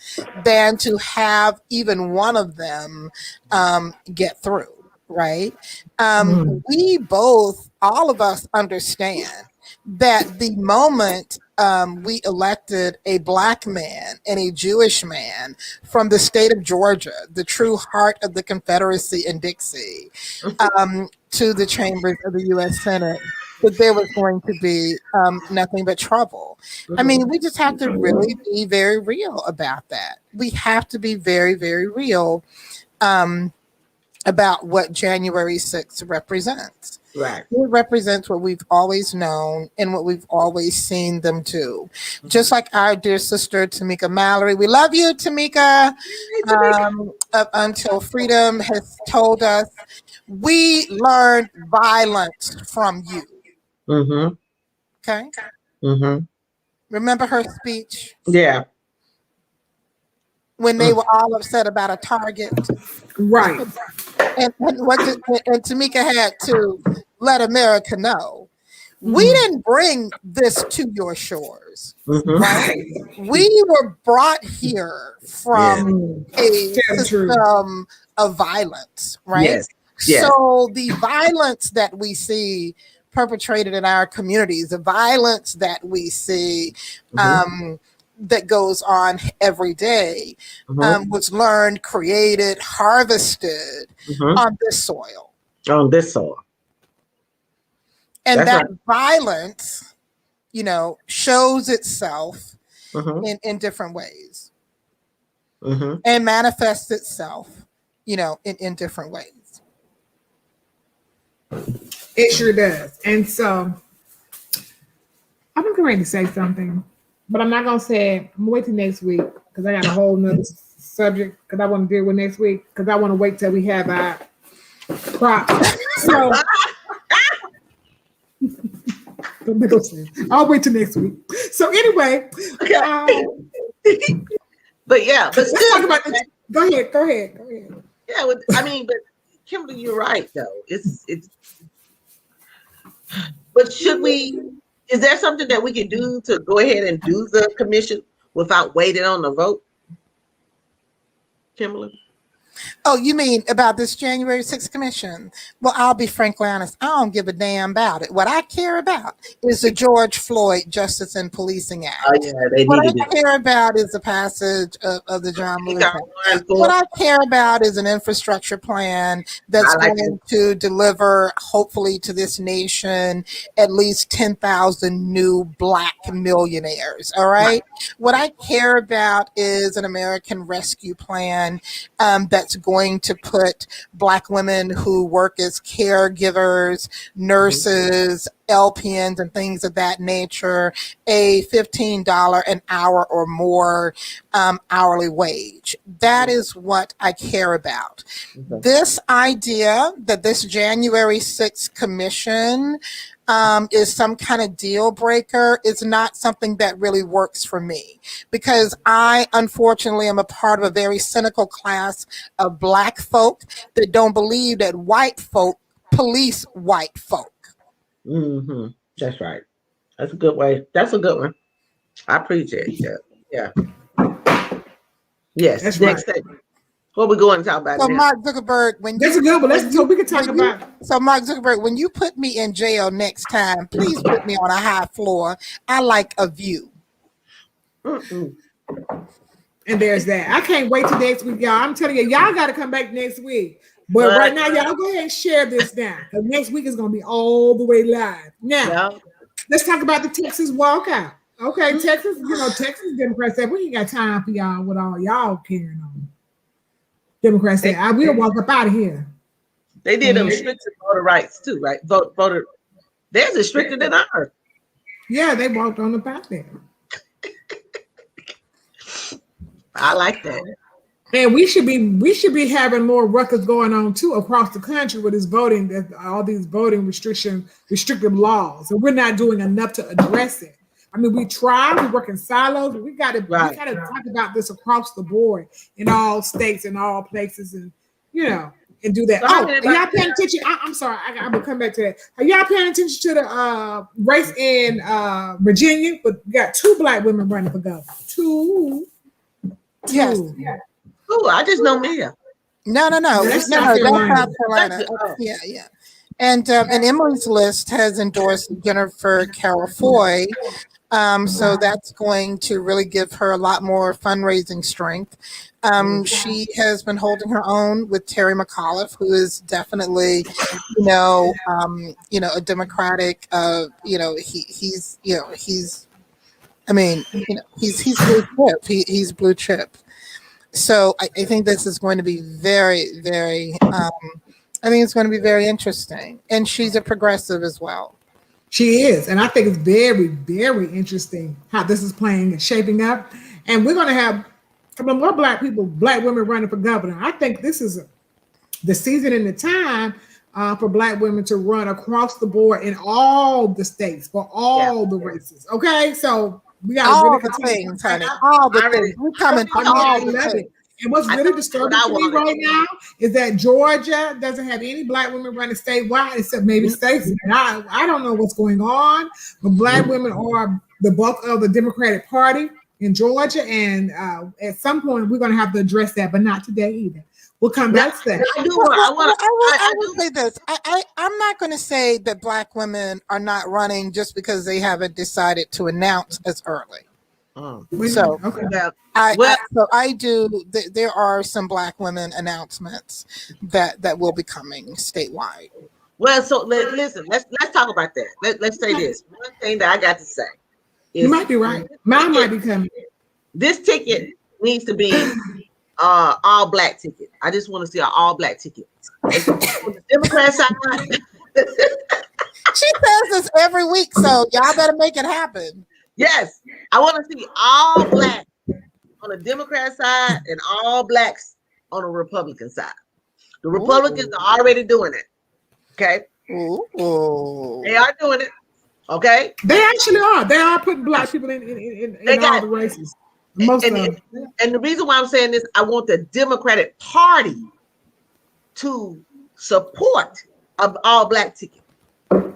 than to have even one of them get through, right? We both, all of us understand that the moment we elected a Black man and a Jewish man from the state of Georgia, the true heart of the Confederacy in Dixie, to the chambers of the U.S. Senate, that there was going to be nothing but trouble. I mean, we just have to really be very real about that. We have to be very, very real about what January 6th represents. Right. It represents what we've always known and what we've always seen them do. Just like our dear sister, Tamika Mallory. We love you, Tamika. Up Until Freedom has told us, we learned violence from you. Mm-hmm. Okay? Mm-hmm. Remember her speech? Yeah. When they were all upset about a target. Right. And Tamika had to let America know, we didn't bring this to your shores, right? We were brought here from a system of violence, right? Yes. So the violence that we see perpetrated in our communities, the violence that we see that goes on every day was learned, created, harvested on this soil. On this soil. And that violence, shows itself in different ways and manifests itself, in different ways. It sure does. And so I'm getting ready to say something. But I'm not gonna say it. I'm gonna wait till next week because I got a whole nother subject because I want to deal with next week because I want to wait till we have our crop. So I'll wait till next week. So anyway, but yeah, but let's talk about this. Go ahead. Yeah, I mean, but Kimberly, you're right though. It's. But should we? Is there something that we can do to go ahead and do the commission without waiting on the vote? Kimberly? Oh, you mean about this January 6th commission? Well, I'll be frankly honest. I don't give a damn about it. What I care about is the George Floyd Justice and Policing Act. Oh, yeah, what I care about is the passage of the John Lewis Act. What I care about is an infrastructure plan that's going to deliver, hopefully, to this nation at least 10,000 new Black millionaires. All right. What I care about is an American Rescue Plan that's going to put Black women who work as caregivers, nurses, LPNs, and things of that nature, a $15 an hour or more hourly wage. That is what I care about. This idea that this January 6th commission is some kind of deal breaker is not something that really works for me, because I unfortunately am a part of a very cynical class of Black folk that don't believe that white folk police white folk. That's right. That's a good way. That's a good one. I appreciate that. Yeah. Yes. That's next right. segment. What we going to talk about? So now? Mark Zuckerberg, that's a good one. So we can talk about. So Mark Zuckerberg, when you put me in jail next time, please put me on a high floor. I like a view. Mm-mm. And there's that. I can't wait till next week, y'all. I'm telling you, y'all got to come back next week. But But right now, y'all go ahead and share this down. Because next week is going to be all the way live. Now, yeah, let's talk about the Texas walkout. Okay, Texas, Texas Democrats said, we ain't got time for y'all with all y'all carrying on. Democrats said, we'll walk up out of here. they did them restricted voter rights too, right? Voter. Theirs is stricter than ours. Yeah, they walked on up out there. I like that. And we should be having more ruckus going on too across the country with this voting, that all these voting restrictive laws, and we're not doing enough to address it. I mean, we try, we work in silos, but we gotta talk about this across the board in all states and all places, and and do that. Oh, are y'all paying attention? I'm sorry, I'm gonna come back to that. Are y'all paying attention to the race in Virginia? But we got 2 Black women running for governor. Two. Yes. Oh, I just know Mia. No. That's No, South that's Carolina. South Carolina. Yeah. And Emily's List has endorsed Jennifer Carafoy. So that's going to really give her a lot more fundraising strength. She has been holding her own with Terry McAuliffe, who is definitely, a Democratic. He's blue chip. He's blue chip. So I think this is going to be very, very. I think it's going to be very interesting, and she's a progressive as well. She is, and I think it's very, very interesting how this is playing and shaping up. And we're going to have a couple more Black women running for governor. I think this is the season and the time for Black women to run across the board in all the states for all the races. Okay, so we got all really the things, honey. All All the things. We're coming to all the things. And what's really disturbing to me right now is that Georgia doesn't have any Black women running statewide except maybe Stacey. And I don't know what's going on, but Black women are the bulk of the Democratic Party in Georgia. And at some point, we're going to have to address that, but not today either. We'll come back to that. I will say this. I'm not going to say that Black women are not running just because they haven't decided to announce as early. So I do. There are some Black women announcements that will be coming statewide. Well, so listen. Let's talk about that. Let's say this. One thing that I got to say is you might be right. Mine might be coming. This ticket needs to be all Black ticket. I just want to see an all Black ticket. On the Democrat side. She says this every week, so y'all better make it happen. Yes, I want to see all Black on the Democrat side and all Blacks on the Republican side. The Republicans are already doing it. Okay, they are doing it. Okay, they actually are. They are putting Black people in all the races. Most of them. And the reason why I'm saying this, I want the Democratic Party to support an all Black ticket.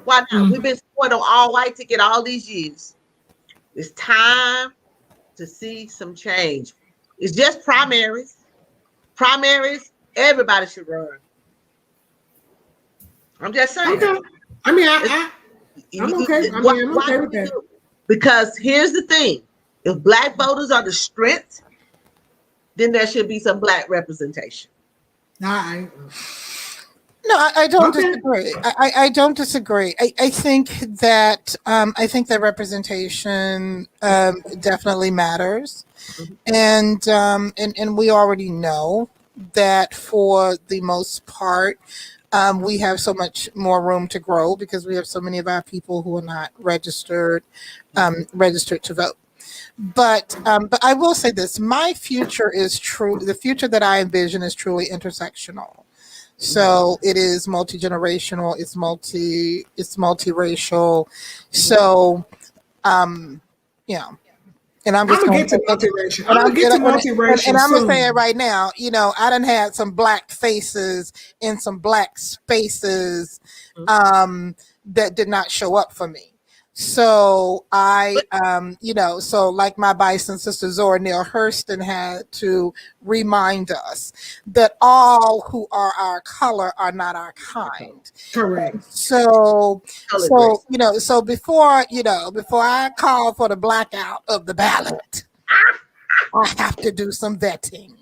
Why not? We've been supporting an all white ticket all these years. It's time to see some change. It's just primaries. Primaries, everybody should run. I'm just saying. Okay. I mean, I'm okay. I'm okay with that. Because here's the thing. If Black voters are the strength, then there should be some Black representation. No, I don't disagree. I don't disagree. I think that representation definitely matters, and we already know that for the most part, we have so much more room to grow because we have so many of our people who are not registered to vote. But I will say this: my future is true. The future that I envision is truly intersectional. So it is multi-generational, it's multiracial. So and I'm just going to multiracial. And I'm gonna say it right now, I done had some Black faces in some Black spaces that did not show up for me. So so like my Bison sister Zora Neale Hurston had to remind us that all who are our color are not our kind. Correct. So before I call for the blackout of the ballot, I have to do some vetting.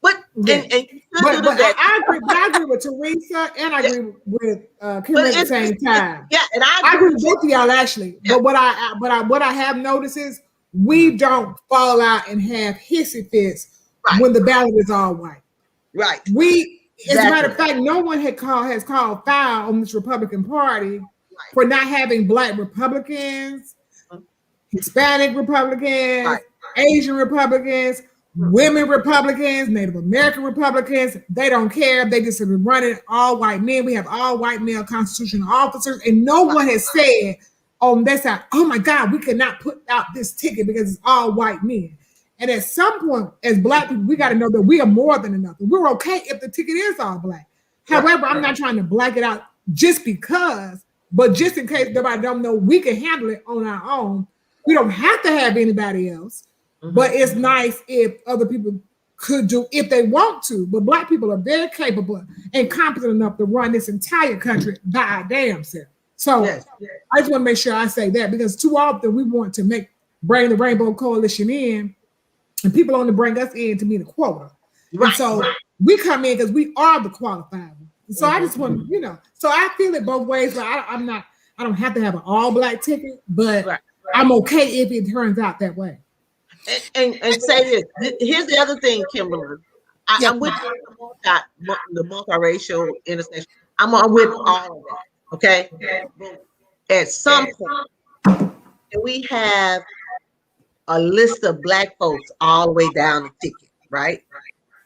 But Yeah. and you should But, do the vetting. I agree with Teresa, and I agree with Kim But at the same time. yeah, and I agree with both of y'all actually. Yeah. But what I have noticed is we don't fall out and have hissy fits Right. when the ballot is all white. Right. As a matter of fact, no one has called foul on this Republican Party for not having Black Republicans, Hispanic Republicans, Right. Asian Republicans, women Republicans, Native American Republicans. They don't care. They just have been running all white men. We have all white male constitutional officers, and no one has said on that side, oh my God, we cannot put out this ticket because it's all white men. And at some point, as Black people, we got to know that we are more than enough. We're okay if the ticket is all Black. However, I'm not trying to black it out just because, but just in case nobody don't know, we can handle it on our own. We don't have to have anybody else, but it's nice if other people could do if they want to. But Black people are very capable and competent enough to run this entire country by our damn self. So I just want to make sure I say that, because too often we want to bring the Rainbow Coalition in, and people only bring us in to meet a quota. And so we come in because we are the qualified one. So I just want so I feel it both ways, but I don't have to have an all Black ticket, but I'm okay if it turns out that way. And say this. Here's the other thing, Kimberly. I'm with the multiracial intersection. I'm with all of that. Okay. At some point, we have a list of Black folks all the way down the ticket, right?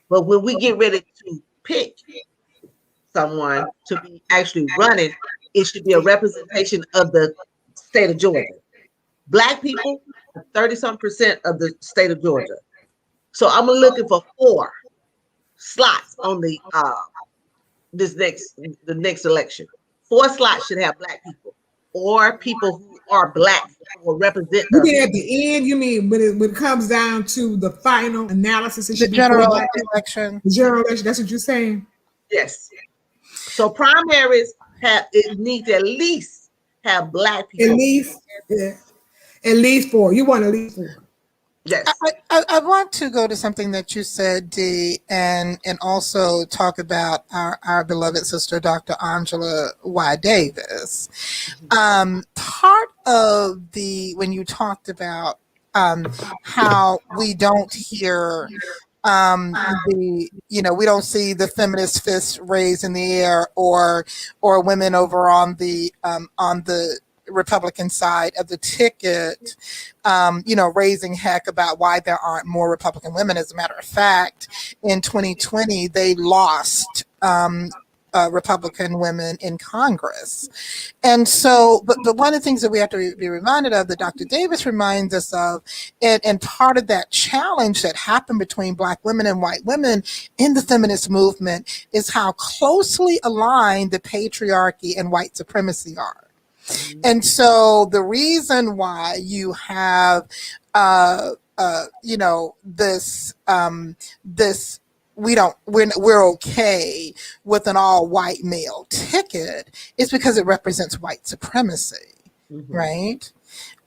But when we get ready to pick someone to be actually running, it should be a representation of the state of Georgia. Black people, 30-some% of the state of Georgia. So I'm looking for 4 slots on the next election. 4 slots should have Black people or people who are Black or represent. You mean at the end? You mean when it comes down to the final analysis? The general election. The general election. That's what you're saying. Yes. So primaries need to at least have Black people. At least 4. You want at least 4. Yes. I want to go to something that you said, Dee, and also talk about our beloved sister, Dr. Angela Y. Davis. Part of when you talked about how we don't hear we don't see the feminist fist raised in the air or women over on the Republican side of the ticket, raising heck about why there aren't more Republican women. As a matter of fact, in 2020, they lost Republican women in Congress. And so, but one of the things that we have to be reminded of, that Dr. Davis reminds us of, and part of that challenge that happened between Black women and white women in the feminist movement is how closely aligned the patriarchy and white supremacy are. And so the reason why you have, we're okay with an all white male ticket is because it represents white supremacy, right?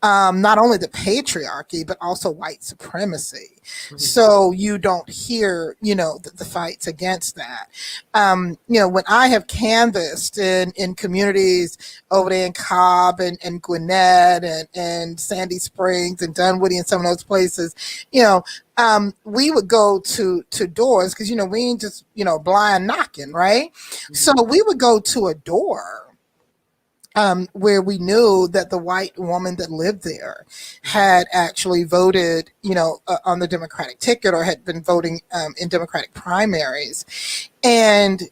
Not only the patriarchy, but also white supremacy. So you don't hear, the fights against that. When I have canvassed in communities over there in Cobb and Gwinnett and Sandy Springs and Dunwoody and some of those places, we would go to doors because, we ain't just, blind knocking, right? So we would go to a door where we knew that the white woman that lived there had actually voted, on the Democratic ticket or had been voting in Democratic primaries. And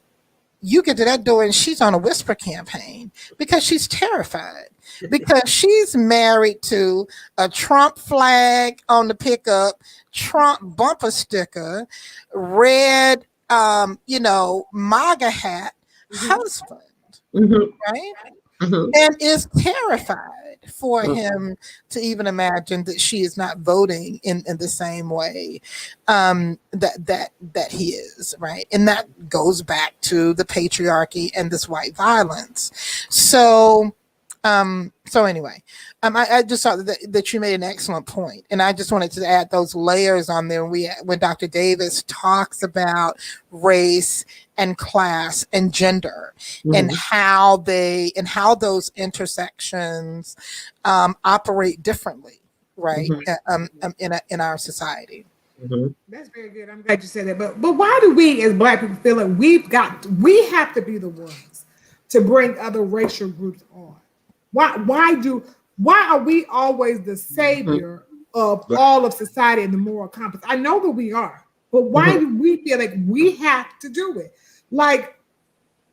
you get to that door and she's on a whisper campaign because she's terrified, because she's married to a Trump flag on the pickup, Trump bumper sticker, red, MAGA hat husband, right? And is terrified for him to even imagine that she is not voting in the same way that he is, right? And that goes back to the patriarchy and this white violence. So So anyway, I just thought that you made an excellent point, and I just wanted to add those layers on there. When Dr. Davis talks about race and class and gender, and how those intersections operate differently, right? In our society. That's very good. I'm glad you said that. But why do we as Black people feel like we have to be the ones to bring other racial groups on? Why are we always the savior of all of society and the moral compass? I know that we are, but why do we feel like we have to do it? Like,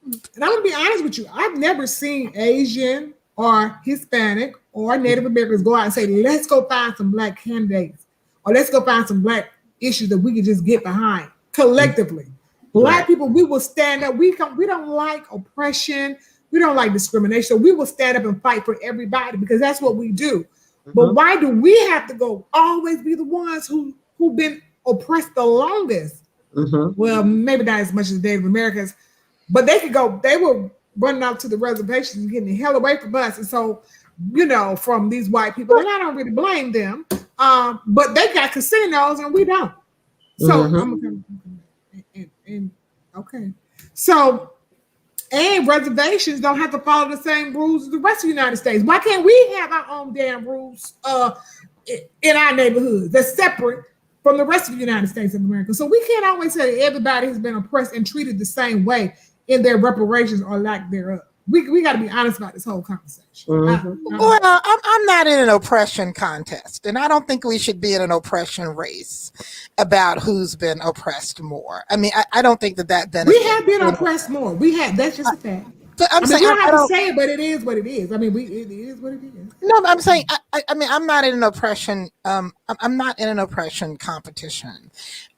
and I'm gonna be honest with you, I've never seen Asian or Hispanic or Native Americans go out and say, let's go find some Black candidates, or let's go find some Black issues that we can just get behind collectively. Black people, we will stand up. We don't like oppression. We don't like discrimination. So we will stand up and fight for everybody because that's what we do. But why do we have to always be the ones who've been oppressed the longest? Well, maybe not as much as Native Americans, but they were running out to the reservations and getting the hell away from us. And so, from these white people, and I don't really blame them, but they got casinos and we don't. So okay. So, and reservations don't have to follow the same rules as the rest of the United States. Why can't we have our own damn rules in our neighborhoods that's separate from the rest of the United States of America? So we can't always say everybody has been oppressed and treated the same way in their reparations or lack thereof. We got to be honest about this whole conversation. Well, I'm not in an oppression contest, and I don't think we should be in an oppression race about who's been oppressed more. I mean, I don't think that benefits. We have been oppressed more. We have. That's just a fact. I'm saying, you don't have to say it, but it is what it is. I mean, it is what it is. No, I'm saying, I mean, I'm not in an oppression. I'm not in an oppression competition.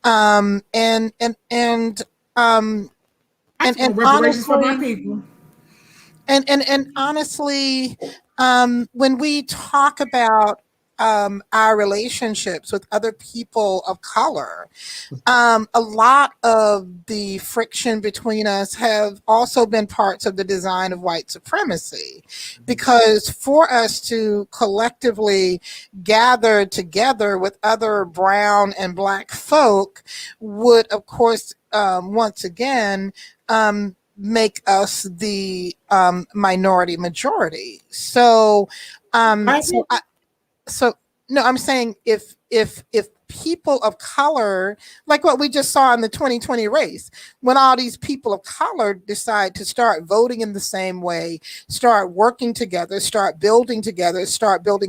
And reparations for my people. And honestly, when we talk about our relationships with other people of color, a lot of the friction between us have also been parts of the design of white supremacy, because for us to collectively gather together with other brown and Black folk would, of course, once again, make us the minority majority. So I'm saying if people of color, like what we just saw in the 2020 race, when all these people of color decide to start voting in the same way, start working together, start building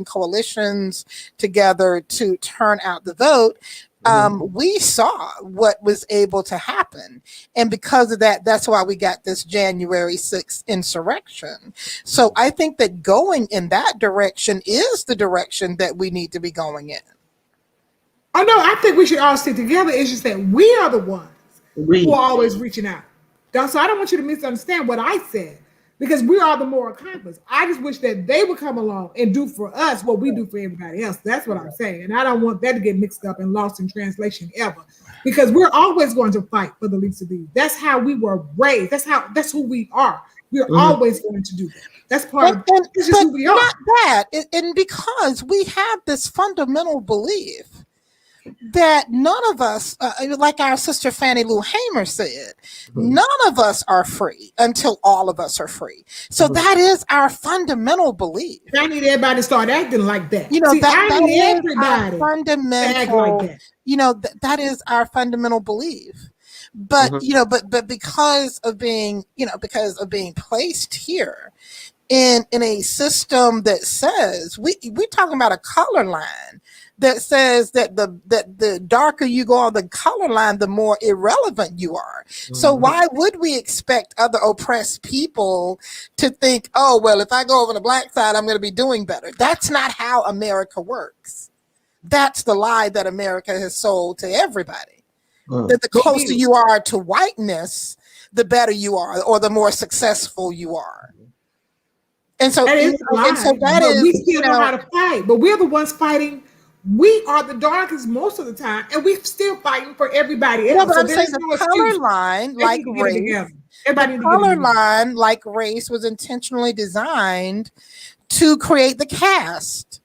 coalitions together to turn out the vote, we saw what was able to happen. And because of that, that's why we got this January 6th insurrection. So I think that going in that direction is the direction that we need to be going in. Oh, no, I think we should all stick together. It's just that we are the ones who are always reaching out. So I don't want you to misunderstand what I said, because we are the moral compass. I just wish that they would come along and do for us what we do for everybody else. That's what I'm saying. And I don't want that to get mixed up and lost in translation ever, because we're always going to fight for the least of these. That's how we were raised. That's who we are. We're always going to do that. That's part of this is who we are. Not that. And because we have this fundamental belief that none of us, like our sister Fannie Lou Hamer said, none of us are free until all of us are free. So that is our fundamental belief. I need everybody to start acting like that. See, that I need is everybody our fundamental, like that. That is our fundamental belief. But but because of being placed here in a system that says we're talking about a color line that says that the darker you go on the color line, the more irrelevant you are. So why would we expect other oppressed people to think, oh, well, if I go over the Black side, I'm going to be doing better? That's not how America works. That's the lie that America has sold to everybody. That the closer you are to whiteness, the better you are, or the more successful you are. And so that is we still know how to fight, but we're the ones fighting. We are the darkest most of the time, and we're still fighting for everybody else. No, but I'm saying the color line, like race, the color line, like race, was intentionally designed to create the cast.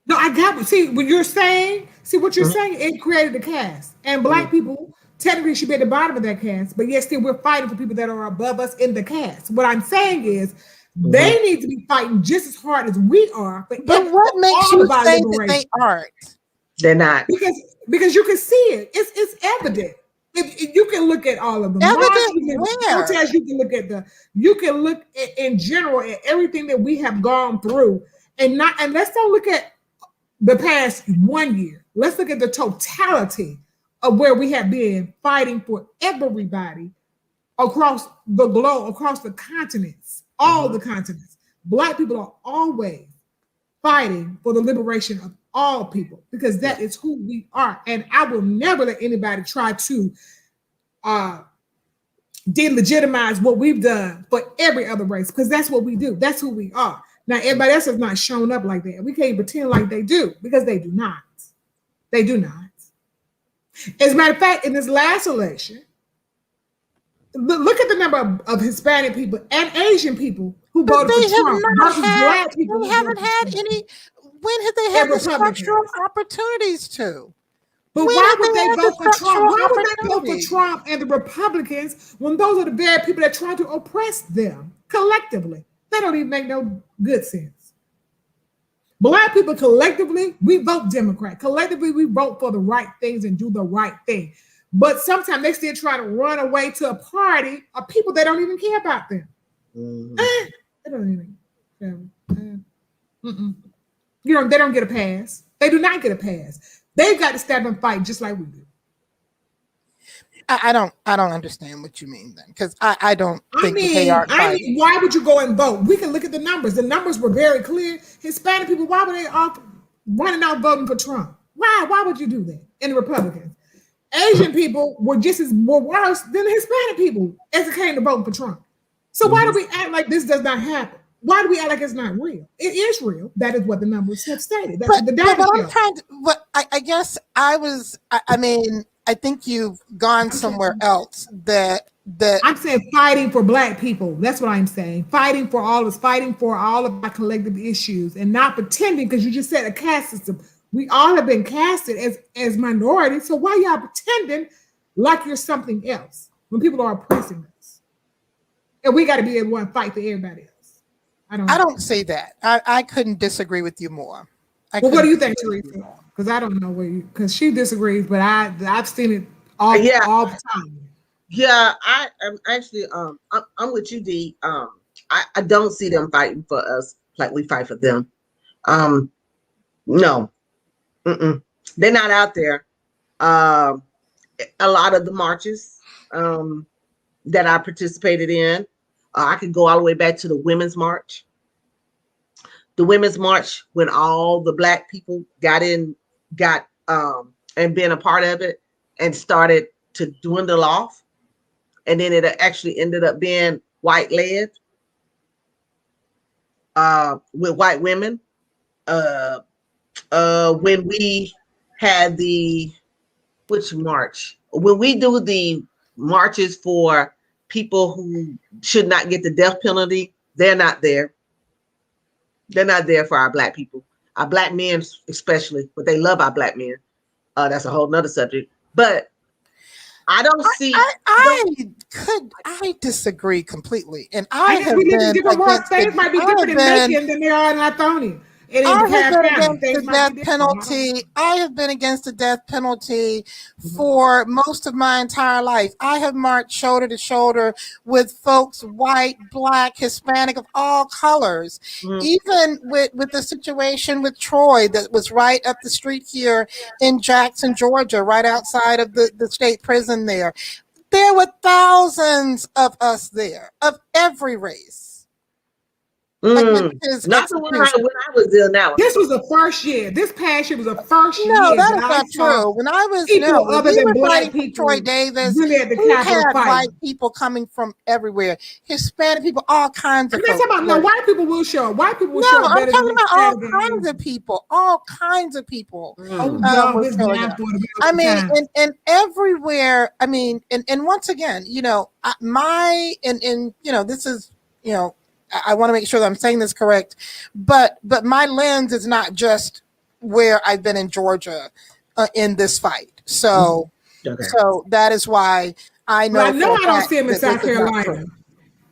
No, I got. See what you're saying. See what you're saying. It created the cast, and black people technically should be at the bottom of that cast. But yet, still, we're fighting for people that are above us in the cast. What I'm saying is, they need to be fighting just as hard as we are. But what makes you think that they aren't? They're not, because you can see it. It's evident. If you can look at all of them. Protests, you can look at, in general at everything that we have gone through, and let's not look at the past 1 year. Let's look at the totality of where we have been fighting for everybody across the globe, across the continents, all the continents. Black people are always fighting for the liberation of all people, because that is who we are. And I will never let anybody try to delegitimize what we've done for every other race, because that's what we do. That's who we are. Now, everybody else has not shown up like that. We can't pretend like they do, because they do not. They do not. As a matter of fact, in this last election, look at the number of Hispanic people and Asian people who voted for Trump versus black people. They haven't had any. When have they had the structural opportunities to? But why would they vote for Trump? Why would they vote for Trump and the Republicans when those are the very people that try to oppress them collectively? That don't even make no good sense. Black people collectively, we vote Democrat. Collectively, we vote for the right things and do the right thing. But sometimes they still try to run away to a party of people that don't even care about them. They don't even. They don't get a pass. They do not get a pass. They've got to stand and fight just like we do. I don't understand what you mean then, because I don't think that they are fighting. Why would you go and vote? We can look at the numbers. The numbers were very clear. Hispanic people, why were they all running out voting for Trump? Why would you do that? And the Republicans. Asian people were just as worse than the Hispanic people as it came to voting for Trump. So why do we act like this does not happen? Why do we act like it's not real? It is real. That is what the numbers have stated. That's the data show. I guess I think you've gone somewhere else. That I'm saying fighting for black people. That's what I'm saying. Fighting for all of our collective issues, and not pretending, because you just said a caste system. We all have been casted as minorities. So why y'all pretending like you're something else when people are oppressing us? And we got to be able to fight for everybody else. I don't say that. I couldn't disagree with you more. Well, what do you think, Teresa? Because I don't know because she disagrees, but I've seen it all the time. Yeah, I'm actually I'm with you, D. I don't see them fighting for us like we fight for them. No. They're not out there. A lot of the marches that I participated in, I could go all the way back to the Women's March. The Women's March, when all the Black people got and been a part of it and started to dwindle off. And then it actually ended up being white-led with white women. When we had which march? When we do the marches for people who should not get the death penalty, they're not there. They're not there for our Black people, our Black men especially, but they love our Black men. That's a whole nother subject. But I don't see. I disagree completely, and I have been against things might be different in Macon than they are in Lithonia. I have been against the death penalty. I have been against the death penalty for most of my entire life. I have marched shoulder to shoulder with folks, white, Black, Hispanic, of all colors. Even with the situation with Troy that was right up the street here in Jackson, Georgia, right outside of the state prison there. There were thousands of us there, of every race. Not the one when I was there now. This was the first year. This past year was the first year. No, that is not true. When I was we were fighting for Troy Davis, we had white people coming from everywhere. Hispanic people, all kinds of people. No, white people will show up. White people will show up. No, I'm talking about all kinds of people. All kinds of people. I mean, and everywhere. I mean, and once again, this is, I want to make sure that I'm saying this correct, but my lens is not just where I've been in Georgia in this fight. So that is why I know. Well, I know I don't see them in that this South is not Carolina. true.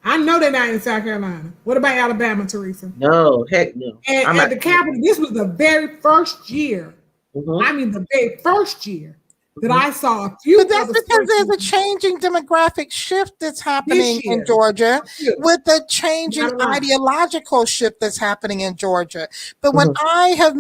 I know they're not in South Carolina. What about Alabama, Teresa? No, heck no. And at the Capitol, this was the very first year. I mean, the very first year that I saw a few. But that's because there's a changing demographic shift that's happening in Georgia, with the changing ideological shift that's happening in Georgia. But when I have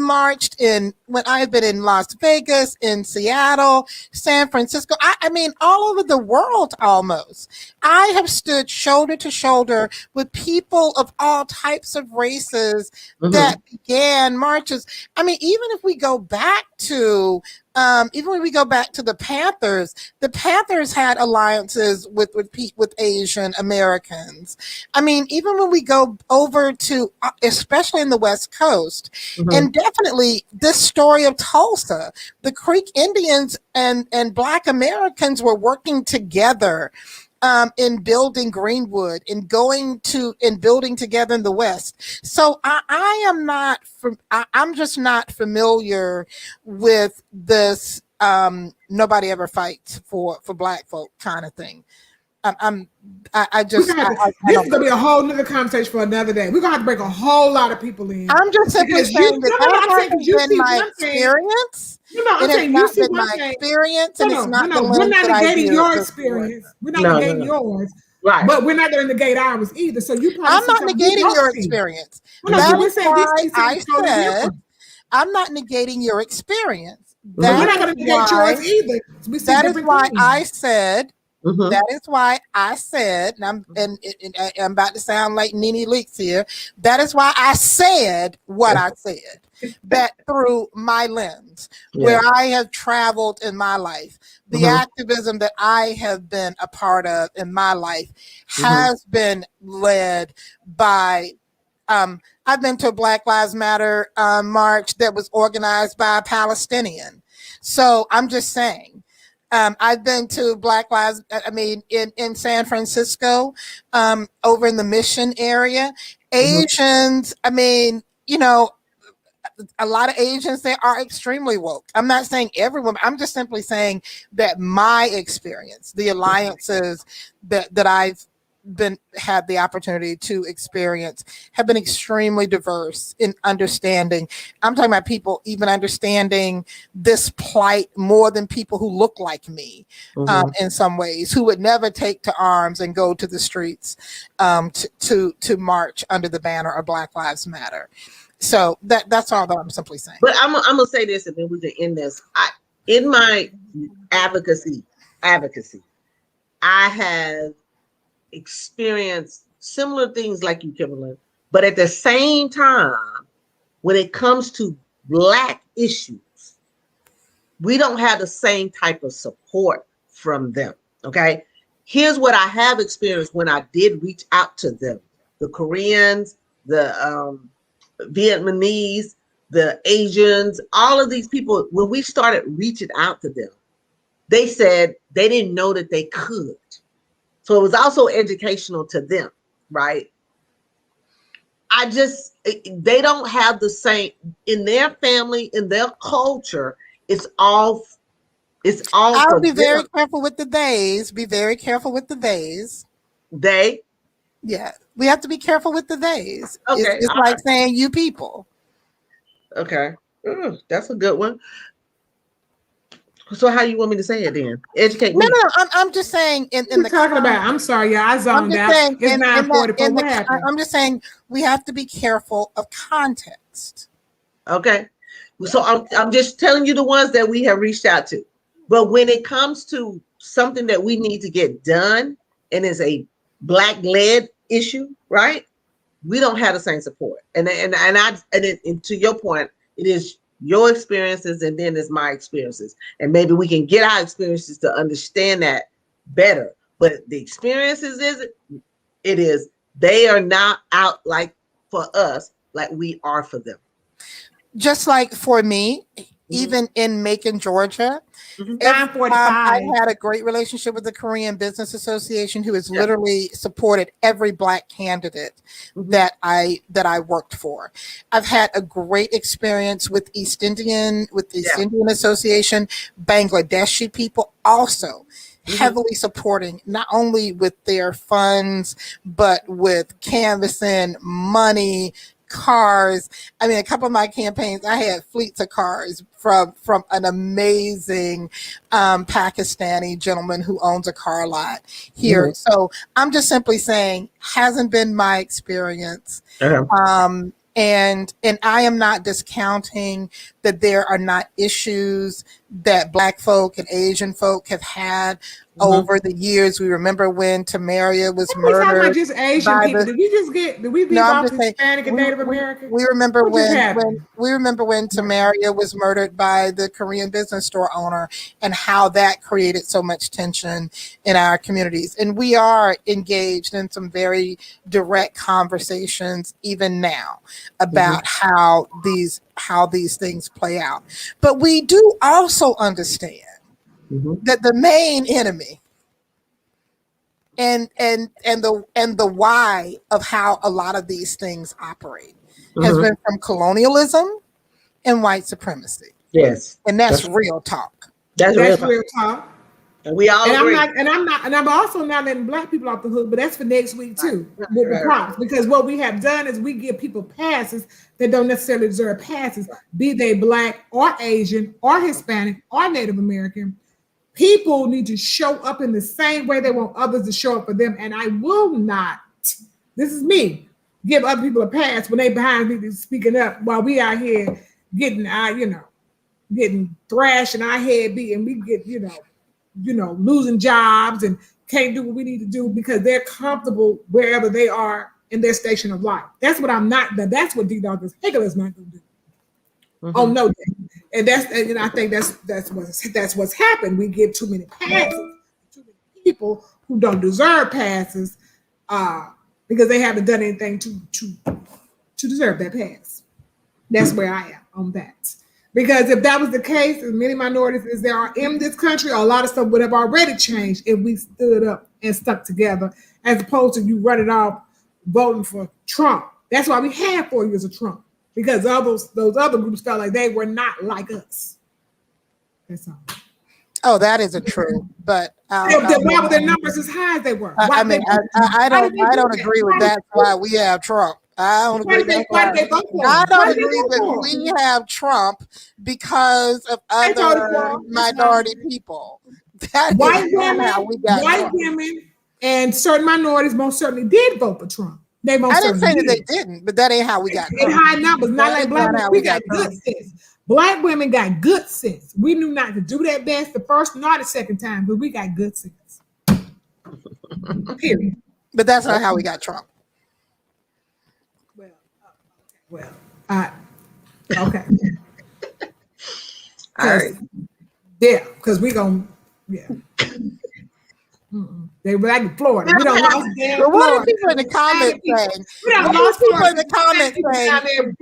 when I've been in Las Vegas, in Seattle, San Francisco, I mean, all over the world almost, I have stood shoulder to shoulder with people of all types of races that began marches. I mean, even if we go back to the Panthers had alliances with Asian Americans. I mean, even when we go over to, especially in the West Coast, and definitely this story of Tulsa, the Creek Indians and Black Americans were working together in building Greenwood, in building together in the West. So I'm just not familiar with this nobody ever fights for Black folk kind of thing. This is gonna be a whole nother conversation for another day. We're gonna have to bring a whole lot of people in. I'm just simply saying that hasn't been my experience. I'm saying you see my experience, and it's not the lens we're not negating your experience. We're not negating yours, right? But we're not going to negate ours either. So I'm not negating your experience. That is why I said I'm not negating your experience. We're not going to negate yours either. That is why I said. That is why I said, and I'm about to sound like Nene Leakes here. That is why I said what I said. That through my lens, where I have traveled in my life, the activism that I have been a part of in my life has been led by. I've been to a Black Lives Matter march that was organized by a Palestinian. So I'm just saying. I've been to Black Lives, in San Francisco, over in the Mission area. Asians, a lot of Asians, they are extremely woke. I'm not saying everyone, I'm just simply saying that my experience, the alliances that I've had the opportunity to experience have been extremely diverse in understanding. I'm talking about people even understanding this plight more than people who look like me in some ways, who would never take to arms and go to the streets to march under the banner of Black Lives Matter. So that's all that I'm simply saying. But I'm gonna say this, and then we can end this. In my advocacy, I have experienced similar things like you, Kimberly, but at the same time, when it comes to Black issues, we don't have the same type of support from them. Okay, here's what I have experienced when I did reach out to them: the Koreans, the Vietnamese, the Asians, all of these people. When we started reaching out to them, they said they didn't know that they could. So it was also educational to them, right? They don't have the same in their family, in their culture. It's all. I'll be very careful with the days. Be very careful with the days. They. Yeah, we have to be careful with the days. Okay, it's like saying you people. Okay, that's a good one. So how you want me to say it then? Educate me. No. I'm just saying. I'm sorry, yeah, I zoned out. It's 9:44. What happened? I'm just saying we have to be careful of context. Okay, so I'm just telling you the ones that we have reached out to. But when it comes to something that we need to get done, and it's a Black-led issue, right? We don't have the same support. And to your point, it is your experiences and then it's my experiences. And maybe we can get our experiences to understand that better. But the experiences they are not out like for us, like we are for them. Just like for me, even in Macon, Georgia. Mhm. I 945. had a great relationship with the Korean Business Association, who has Yeah. literally supported every Black candidate Mhm. that I worked for. I've had a great experience with East Indian Yeah. Association, Bangladeshi people also Mhm. heavily supporting, not only with their funds, but with canvassing, money, cars. I mean, a couple of my campaigns, I had fleets of cars from an amazing Pakistani gentleman who owns a car lot here. Mhm. So I'm just simply saying, hasn't been my experience. Uh-huh. And I am not discounting that there are not issues that Black folk and Asian folk have had Mhm. over the years. We remember when Tamaria was What are we talking about? murdered Just Asian by people? the. Did we No, leave I'm off just saying. Hispanic and We, Native we, American? we remember What just when happened? Tamaria was murdered by the Korean business store owner, and how that created so much tension in our communities. And we are engaged in some very direct conversations even now about how these things play out. But we do also understand Mhm. that the main enemy and the why of how a lot of these things operate has Mhm. been from colonialism and white supremacy. Yes. And that's That's real talk. real That's talk. real talk. And we all And agree. I'm also not letting Black people off the hook, but that's for next week Right. too, Right. with the Right. props. Because what we have done is we give people passes that don't necessarily deserve passes, be they Black or Asian or Hispanic or Native American. People need to show up in the same way they want others to show up for them. And I will not, this is me, give other people a pass when they behind me speaking up while we out here getting getting thrashed and our head beat, and we get, losing jobs and can't do what we need to do because they're comfortable wherever they are in their station of life. That's what I'm not. That's what Dawkins-Haigler is not going to do. Oh Mhm. no, and I think that's what's happened. We give too many passes, too many people who don't deserve passes, because they haven't done anything to deserve that pass. That's where I am on that. Because if that was the case, as many minorities as there are in this country, a lot of stuff would have already changed if we stood up and stuck together, as opposed to you running off voting for Trump. That's why we had 4 years of Trump, because all those other groups felt like they were not like us. That's all. Oh, that isn't true. But Why were their numbers as high as they were? I mean, Why did they I do don't that? agree with that. That's why we have Trump. I don't agree. That's Why why did they vote for I him? Why don't did they agree vote that for him? we have Trump because of They voted for other him. That's minority fine. people. That is White not how women, we got white Trump. women, and certain minorities most certainly did vote for Trump. They most I didn't certainly say that they did. didn't, but that ain't how we got In Trump. high numbers, not That like is black not women. how We we got got good Trump. sense. Black women got good sense. We knew not to do that best the first, not the second time, but we got good sense. Period. But that's not how we got Trump. Well, well, uh, okay. All right. Because we gonna, yeah. They were like Florida. We don't lost damn But what are Florida. people in the comments saying? We don't What are lost people Florida. in the comments saying?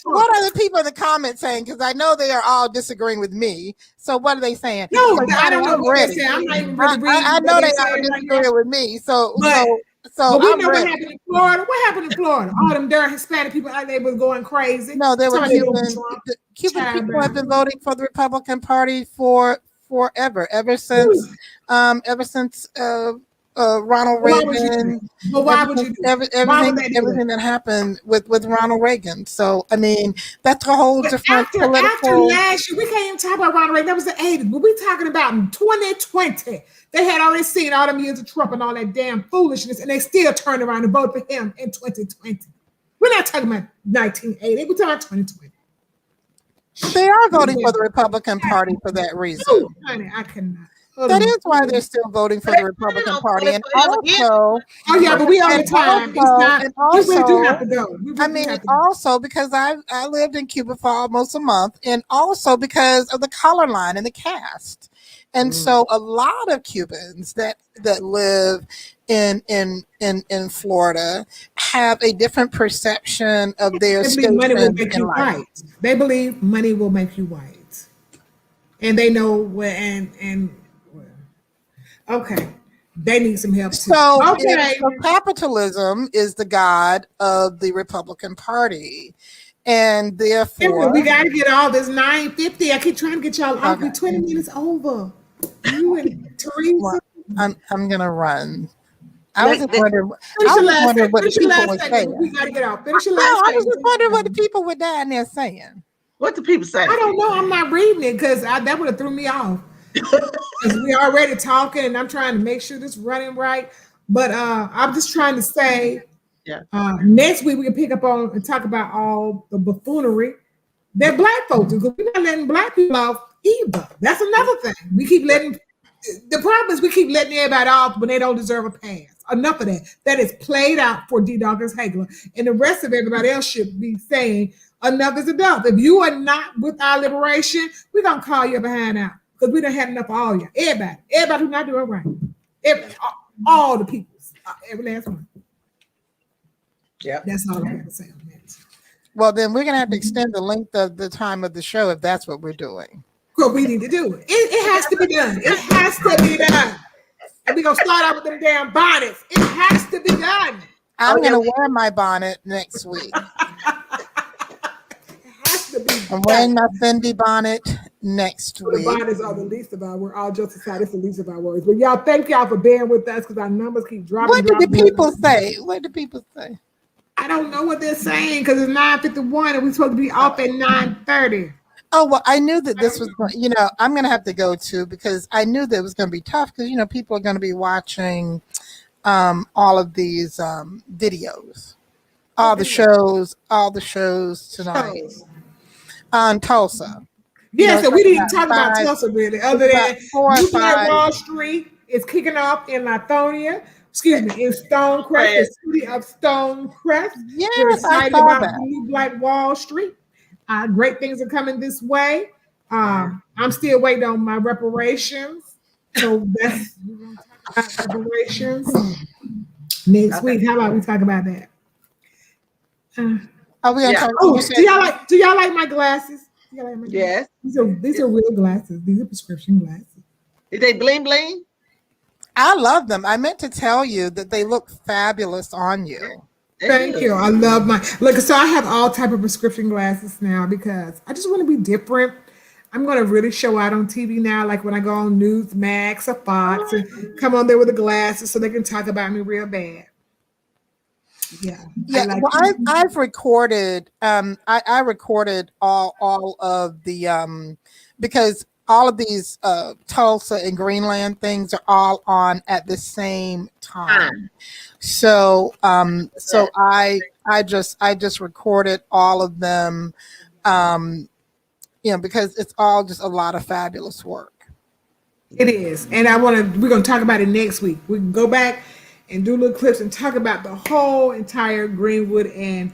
What are the people in the comments saying? Because I know they are all disagreeing with me. So what are they saying? No, Because, I don't know I'm what they're ready. saying. I'm not even really reading I what know they're they are saying right now. disagreeing with me. So But we I'm know what ready. happened in Florida. What happened in Florida? All them darn Hispanic people out there was going crazy. No, there were Somebody Cuban. The Cuban people have been voting for the Republican Party forever, ever since Ronald Reagan. But why would you do that? Why would they do Everything that? that happened with Ronald Reagan. So I mean, that's a whole But different after political. last year, we can't even talk about Ronald Reagan. That was the 80s. But we're talking about in 2020. They had already seen all them years of Trump and all that damn foolishness, and they still turned around and voted for him in 2020. We're not talking about 1980. We're talking about 2020. They are voting for the Republican Party for that reason. Oh, honey, I cannot. That is why they're still voting for the Republican Party. And also, oh yeah, but we on the time. It's not. and We really do have also, to go. We I really mean, do have to go. also because I lived in Cuba for almost a month, and also because of the color line and the caste. And so a lot of Cubans that live in Florida have a different perception of their They believe money will station make in you life. white. They believe money will make you white. and they know where and okay, they need some help too. So, Okay, so capitalism is the god of the Republican Party, and therefore we got to get all this 9:50. I keep trying to get y'all off. Okay. We're 20 minutes over. You and Teresa. I'm gonna run. I was just wondering. Finish I your was just last wondering what the finish your people last were segment. saying. We got to get out. Finish your No, last I was segment. just wondering what the people were down there saying. What the people say? I don't know. I'm not reading it because that would have threw me off. Because we already talking and I'm trying to make sure this running right. But I'm just trying to say Yeah. next week we can pick up on and talk about all the buffoonery that black folks do. Because we're not letting black people off either. That's another thing. We keep letting the problem is we keep letting everybody off when they don't deserve a pass. Enough of that. That is played out for D. Dawkins-Haigler. And the rest of everybody else should be saying enough is enough. If you are not with our liberation, we're going to call you behind out. Because we done had enough of all y'all. Everybody who's not doing right. All the people. Every last one. Yeah. That's all I have to say on that. Well, then we're gonna have to extend the length of the time of the show if that's what we're doing. What we need to do. It has to be done. It has to be done. And we're going to start out with them damn bonnets. It has to be done. I'm gonna wear my bonnet next week. I'm wearing my Fendi bonnet next The week. bonnets are the least of our words. All jokes aside, it's the least of our words. But y'all, thank y'all for bearing with us because our numbers keep dropping. What do the people say? What do people say? I don't know what they're saying because it's 9:51 and we're supposed to be off at 9:30. Oh, well, I knew that this was, I'm going to have to go to because I knew that it was going to be tough because, people are going to be watching all of these videos, all the shows tonight on Tulsa. Yeah, so we didn't talk about Tulsa really, other than Wall Street is kicking off in Lithonia. Excuse me, in Stonecrest, the city of Stonecrest. Yes, we're excited I saw about that. the new Black Wall Street. Great things are coming this way. I'm still waiting on my reparations. So that's reparations next week. How about we talk about that? Are we gonna talk? Do y'all like my glasses? Yes. These are real glasses. These are prescription glasses. Is they bling bling? I love them. I meant to tell you that they look fabulous on you. Thank you. I love my look. So I have all type of prescription glasses now because I just want to be different. I'm going to really show out on TV now, like when I go on Newsmax or Fox and come on there with the glasses so they can talk about me real bad. Yeah. I've recorded. I recorded all of the because all of these Tulsa and Greenland things are all on at the same time. So I just recorded all of them, because it's all just a lot of fabulous work. It is, and we're gonna talk about it next week. We can go back and do little clips and talk about the whole entire Greenwood and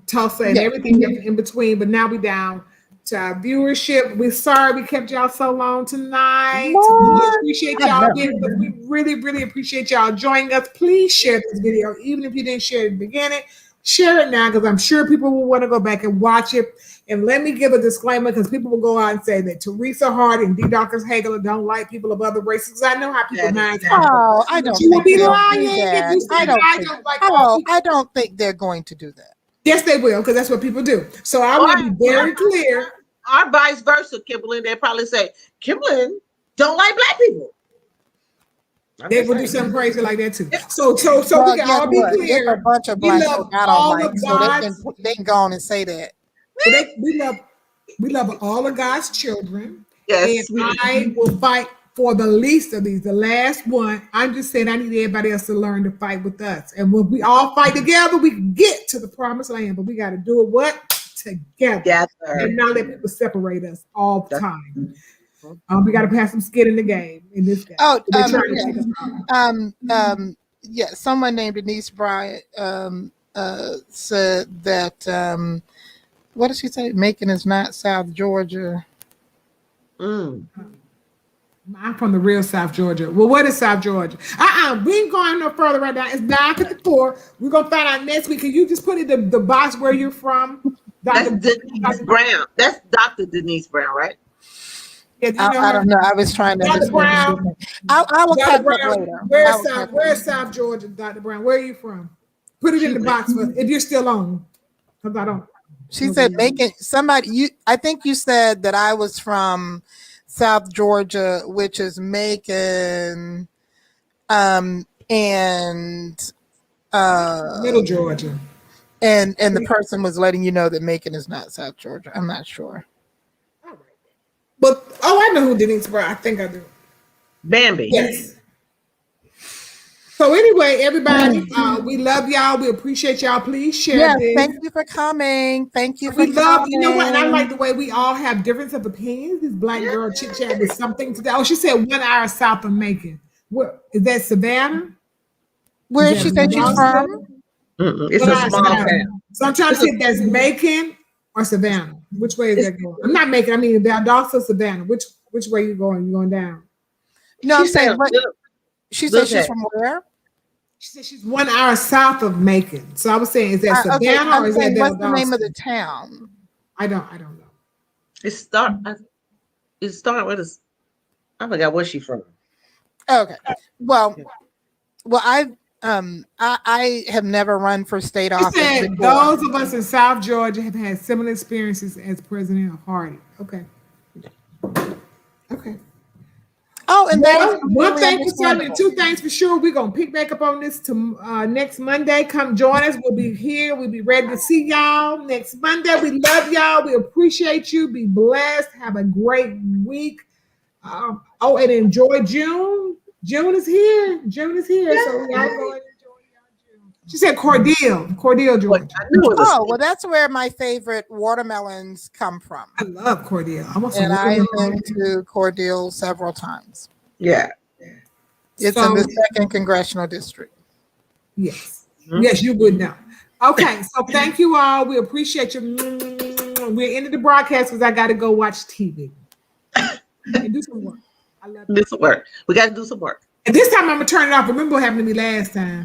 Tulsa and everything in between. But now we down to our viewership. We're sorry we kept y'all so long tonight. We appreciate y'all being with us. We really, really appreciate y'all joining us. Please share this video, even if you didn't share it at the beginning. Share it now because I'm sure people will want to go back and watch it. And let me give a disclaimer because people will go out and say that Teresa Hart and D. Dawkins-Haigler don't like people of other races. I know how people minds are. Oh, I don't. You will be lying if you say I don't think they're going to do that. Yes, they will, because that's what people do. So I want to be very clear. Or vice versa, Kimberly. They probably say, Kimberly don't like black people. They will do something crazy like that too. So we can all be clear. There's a bunch of black people I don't like, so they can go on and say that. We love all of God's children. Yes, and I will fight for the least of these, the last one. I'm just saying I need everybody else to learn to fight with us. And when we all fight together, we can get to the promised land. But we got to do it together. And not let people separate us all the time. We got to pass some skin in the game in this game. Someone named Denise Bryant said that what did she say? Macon is not South Georgia. I'm from the real South Georgia. Well, what is South Georgia? We ain't going no further right now. It's 9:54. We're gonna find out next week. Can you just put in the box where you're from? That's Denise Brown. That's Dr. Denise Brown, right? Yeah, you know I her? don't know. I was trying to Dr. understand. Brown. I will Dr. catch up Brown, later. where's South Georgia, Dr. Brown? Where are you from? Put it in the box for if you're still on. Because I don't. She said Macon. I think you said that I was from South Georgia, which is Macon, and Middle Georgia. And the person was letting you know that Macon is not South Georgia. I'm not sure. All right. But I know who Denise Brown. I think I do. Bambi. Yes. So anyway, everybody, we love y'all. We appreciate y'all. Please share this. Thank you for coming. Thank you for We love, coming. you know what? And I like the way we all have difference of opinions. This black girl chit chat with something today. Oh, she said 1 hour south of Macon. Where is that, Savannah? Where did she say she's from? It's a small town. So I'm trying to see if that's Macon or Savannah. Which way is that going? I'm not Macon. I mean Valdosta, Savannah. Which way you going? You going down? No, I'm saying what? She said she's from where? She said she's 1 hour south of Macon. So I was saying, is that Savannah or is that Valdosta? What's the name of the town? I don't know. It start with a. I forgot where she's from. Okay. Well, I have never run for state office. Said, those of us in South Georgia have had similar experiences as President Hardy. Okay. Oh, and one thing for certain, two things for sure. We're gonna pick back up on this to next Monday. Come join us. We'll be here. We'll be ready to see y'all next Monday. We love y'all. We appreciate you. Be blessed. Have a great week. And enjoy June. June is here. So we all go and enjoy June. She said Cordele, Georgia. Oh, well, that's where my favorite watermelons come from. I love Cordele. And I've been to Cordele several times. Yeah. It's in the 2nd Congressional District. Yes. Mm-hmm. Yes, you would know. Okay, so thank you all. We appreciate you. We're ending the broadcast because I got to go watch TV. And do some work. I love it. Do some work. We got to do some work. And this time I'm going to turn it off. Remember what happened to me last time.